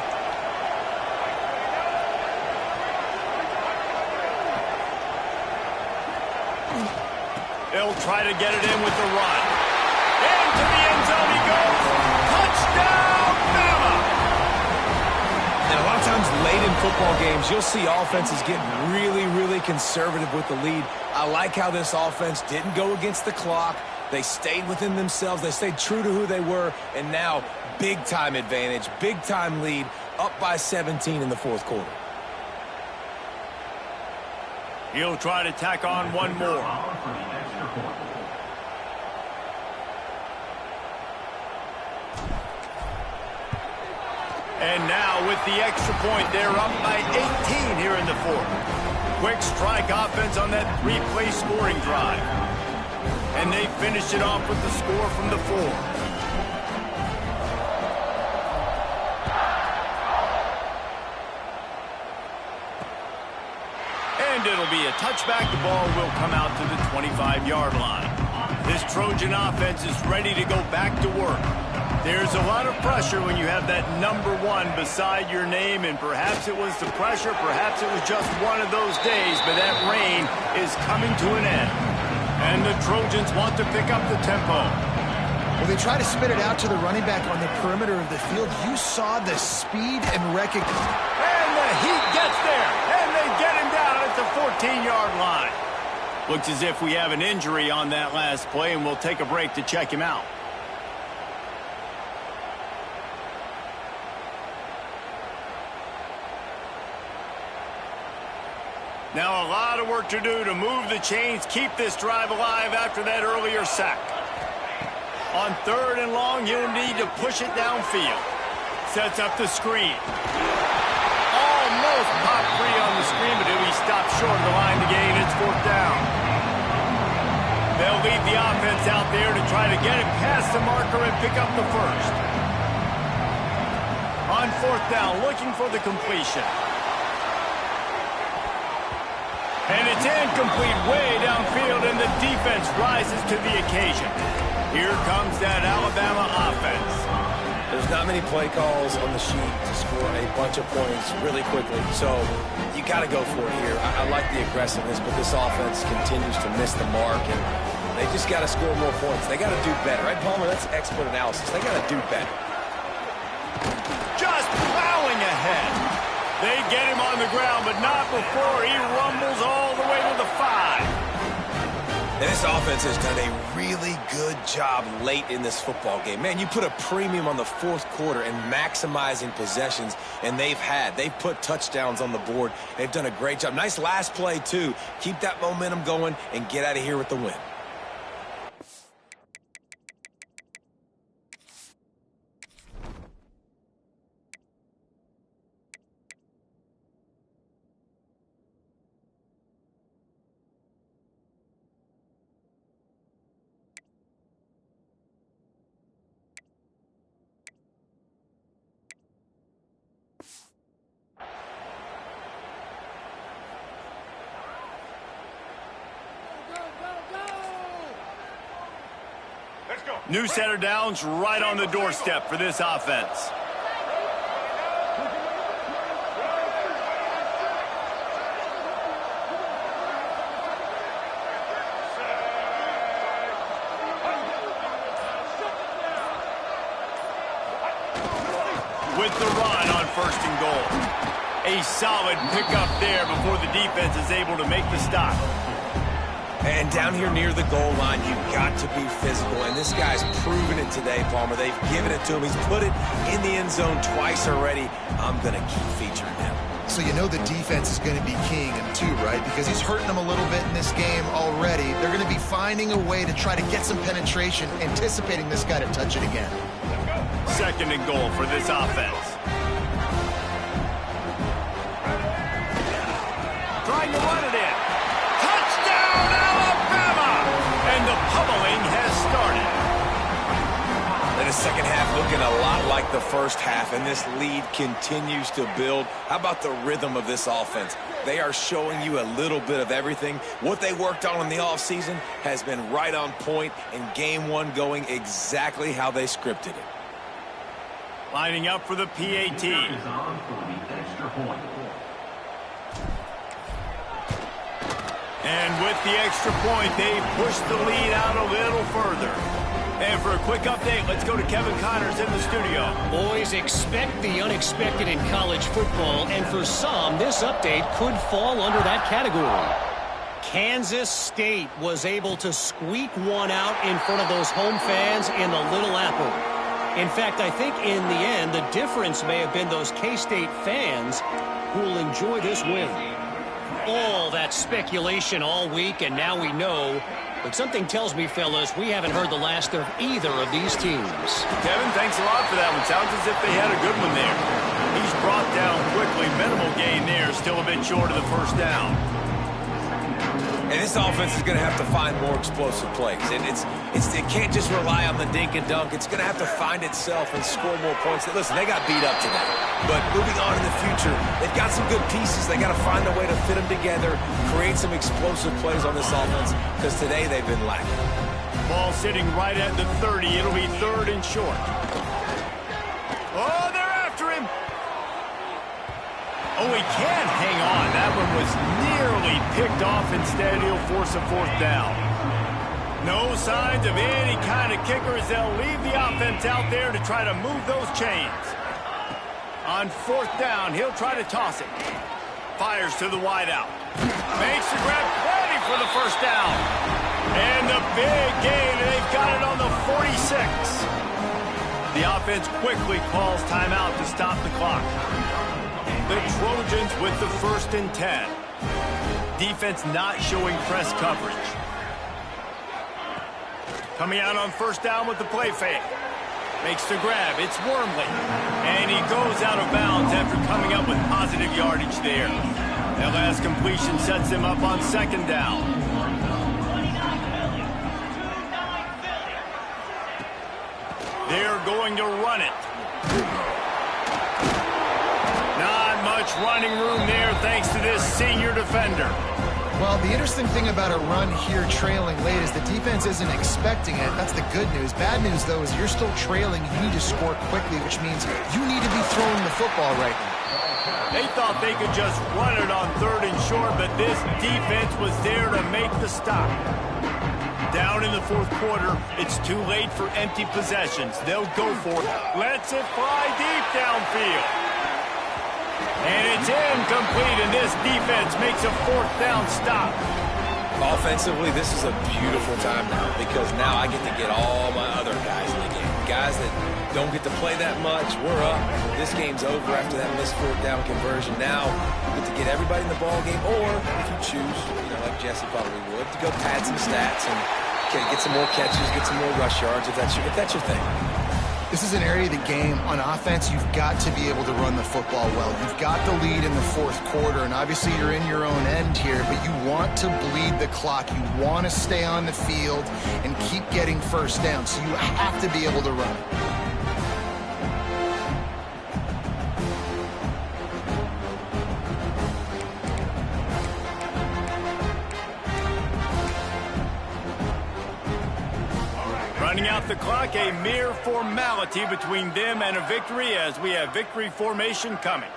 They'll try to get it in with the run. Into the end zone he goes. Touchdown, Bama! And a lot of times late in football games, you'll see offenses get really, really conservative with the lead. I like how this offense didn't go against the clock. They stayed within themselves. They stayed true to who they were. And now, big-time advantage, big-time lead, up by 17 in the 4th quarter. He'll try to tack on one more. And now with the extra point, they're up by 18 here in the 4th. Quick strike offense on that 3-play scoring drive. And they finished it off with the score from the 4. And it'll be a touchback. The ball will come out to the 25-yard line. This Trojan offense is ready to go back to work. There's a lot of pressure when you have that number 1 beside your name, and perhaps it was the pressure, perhaps it was just one of those days, but that rain is coming to an end. And the Trojans want to pick up the tempo. When they try to spit it out to the running back on the perimeter of the field, you saw the speed and recognition. And the heat gets there, and they get him down at the 14-yard line. Looks as if we have an injury on that last play, and we'll take a break to check him out. Now a lot of work to do to move the chains, keep this drive alive after that earlier sack. On 3rd and long, he'll need to push it downfield. Sets up the screen. Almost popped free on the screen, but he'll be stopped short of the line to gain. It's 4th down. They'll lead the offense out there to try to get it past the marker and pick up the 1st. On 4th down, looking for the completion. And it's incomplete way downfield, and the defense rises to the occasion. Here comes that Alabama offense. There's not many play calls on the sheet to score a bunch of points really quickly, so you got to go for it here. I like the aggressiveness, but this offense continues to miss the mark, and they just got to score more points. They got to do better. Right, Palmer? That's expert analysis. They got to do better. Just plowing ahead. They get him on the ground, but not before he rumbles all the way to the 5. And this offense has done a really good job late in this football game. Man, you put a premium on the fourth quarter and maximizing possessions, and they've put touchdowns on the board. They've done a great job. Nice last play, too. Keep that momentum going and get out of here with the win. New center downs right on the doorstep for this offense. With the run on 1st and goal. A solid pickup there before the defense is able to make the stop. And down here near the goal line, you've got to be physical. And this guy's proven it today, Palmer. They've given it to him. He's put it in the end zone twice already. I'm going to keep featuring him. So you know the defense is going to be keying him too, right? Because he's hurting them a little bit in this game already. They're going to be finding a way to try to get some penetration, anticipating this guy to touch it again. 2nd and goal for this offense. Trying to run it in. Touchdown, Alabama! And the pummeling has started. And the second half looking a lot like the first half, and this lead continues to build. How about the rhythm of this offense? They are showing you a little bit of everything. What they worked on in the offseason has been right on point, and game one going exactly how they scripted it. Lining up for the PAT. And with the extra point, they push the lead out a little further. And for a quick update, let's go to Kevin Connors in the studio. Boys, expect the unexpected in college football, and for some, this update could fall under that category. Kansas State was able to squeak one out in front of those home fans in the Little Apple. In fact, I think in the end, the difference may have been those K-State fans who will enjoy this win. All that speculation all week, and now we know. But something tells me, fellas, we haven't heard the last of either of these teams. Kevin, thanks a lot for that one. Sounds as if they had a good one there. He's brought down quickly. Minimal gain there. Still a bit short of the 1st down. And this offense is going to have to find more explosive plays. And it can't just rely on the dink and dunk. It's going to have to find itself and score more points. Listen, they got beat up today. But moving on in the future, they've got some good pieces. They got to find a way to fit them together, create some explosive plays on this offense, because today they've been lacking. Ball sitting right at the 30. It'll be 3rd and short. Oh, they're after him. Oh, he can't hang on. That one was nearly picked off. Instead, he'll force a 4th down. No signs of any kind of kickers. They'll leave the offense out there to try to move those chains. On 4th down, he'll try to toss it. Fires to the wideout. Makes the grab, ready for the 1st down. And the big gain. They've got it on the 46. The offense quickly calls timeout to stop the clock. The Trojans with the 1st and 10. Defense not showing press coverage. Coming out on 1st down with the play fake. Makes the grab. It's Wormley. And he goes out of bounds after coming up with positive yardage there. That last completion sets him up on 2nd down. They're going to run it. Much running room there thanks to this senior defender. Well, the interesting thing about a run here trailing late is the defense isn't expecting it. That's the good news. Bad news, though, is you're still trailing. You need to score quickly, which means you need to be throwing the football right now. They thought they could just run it on 3rd and short, but this defense was there to make the stop. Down in the 4th quarter, it's too late for empty possessions. They'll go for it. Lets it fly deep downfield. And it's incomplete, and this defense makes a 4th down stop. Offensively, this is a beautiful time now because now I get to get all my other guys in the game. Guys that don't get to play that much. We're up. This game's over after that missed fourth down conversion. Now we get to get everybody in the ball game, or if you choose, like Jesse probably would, to go pad some stats and get some more catches, get some more rush yards if that's your thing. This is an area of the game on offense you've got to be able to run the football well. You've got the lead in the fourth quarter, and obviously you're in your own end here, but you want to bleed the clock. You want to stay on the field and keep getting first down, so you have to be able to run. Running out the clock, a mere formality between them and a victory as we have victory formation coming.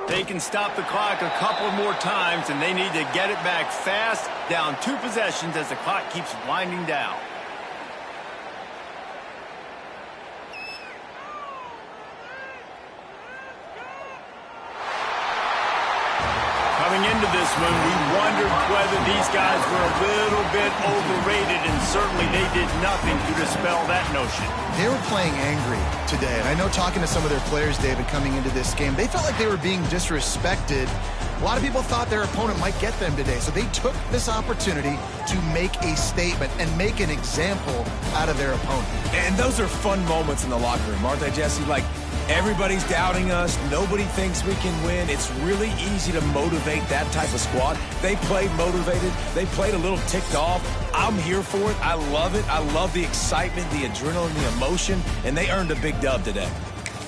They can stop the clock a couple more times, and they need to get it back fast, down 2 possessions as the clock keeps winding down. Coming into this one, we wondered whether these guys were a little bit overrated, and certainly they did nothing to dispel that notion. They were playing angry today, and I know talking to some of their players, David, coming into this game, they felt like they were being disrespected. A lot of people thought their opponent might get them today, so they took this opportunity to make a statement and make an example out of their opponent. And those are fun moments in the locker room, aren't they, Jesse? Like, everybody's doubting us. Nobody thinks we can win. It's really easy to motivate that type of squad. They played motivated. They played a little ticked off. I'm here for it. I love it. I love the excitement, the adrenaline, the emotion, and they earned a big dub today.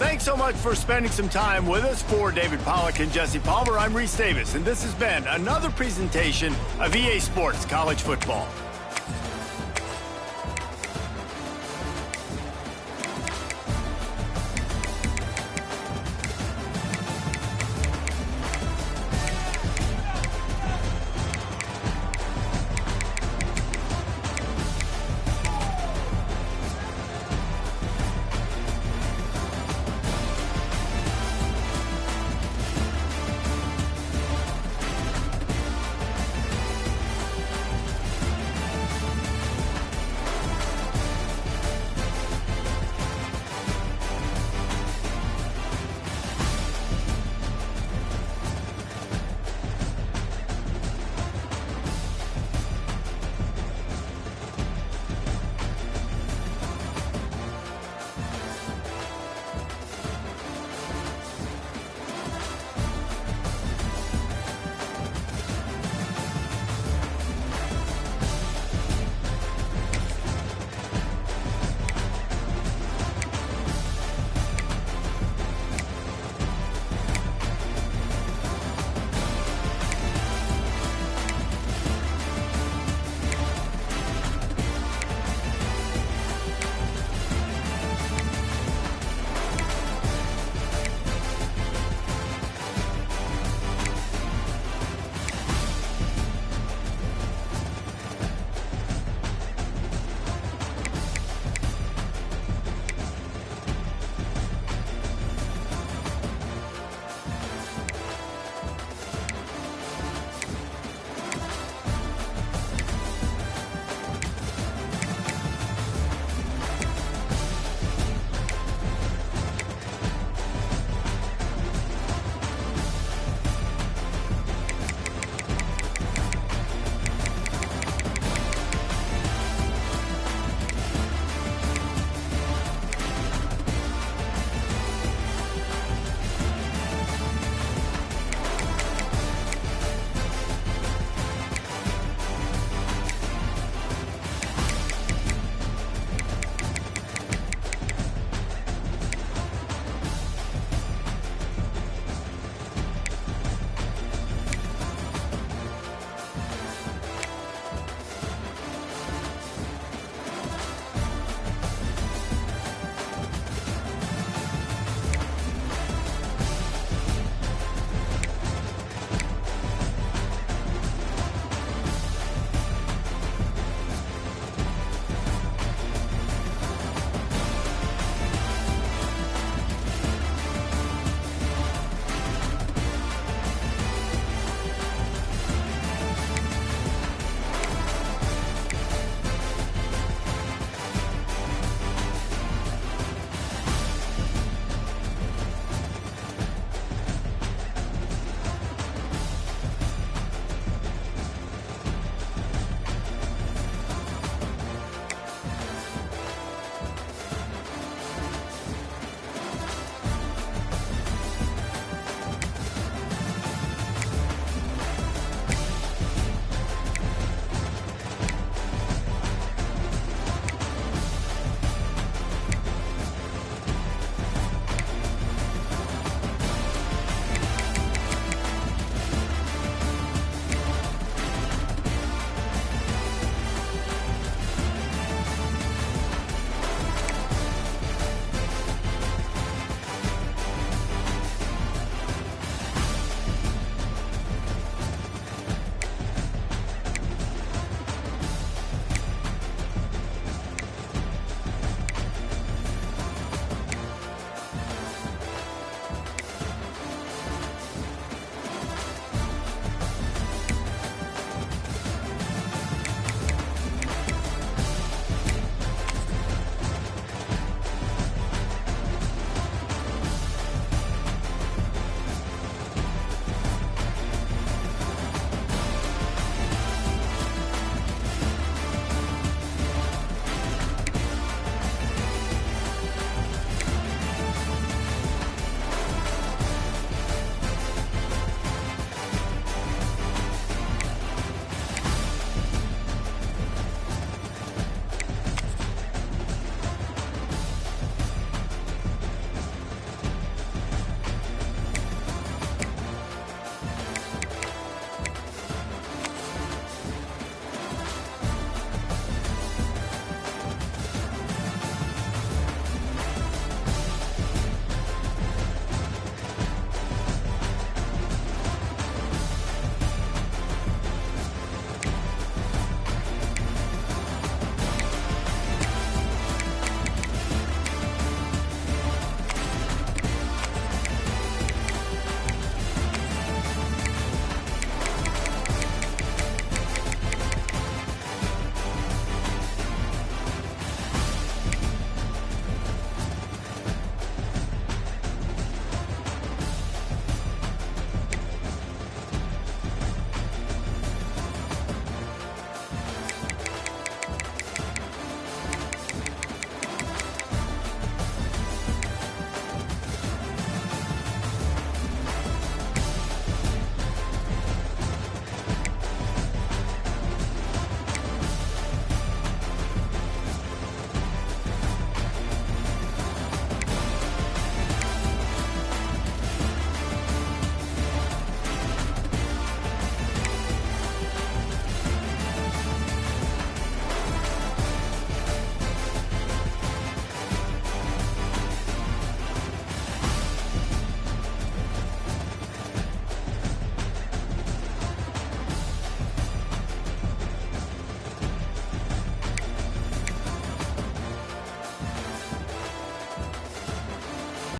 Thanks so much for spending some time with us. For David Pollack and Jesse Palmer, I'm Reese Davis, and this has been another presentation of EA Sports College Football.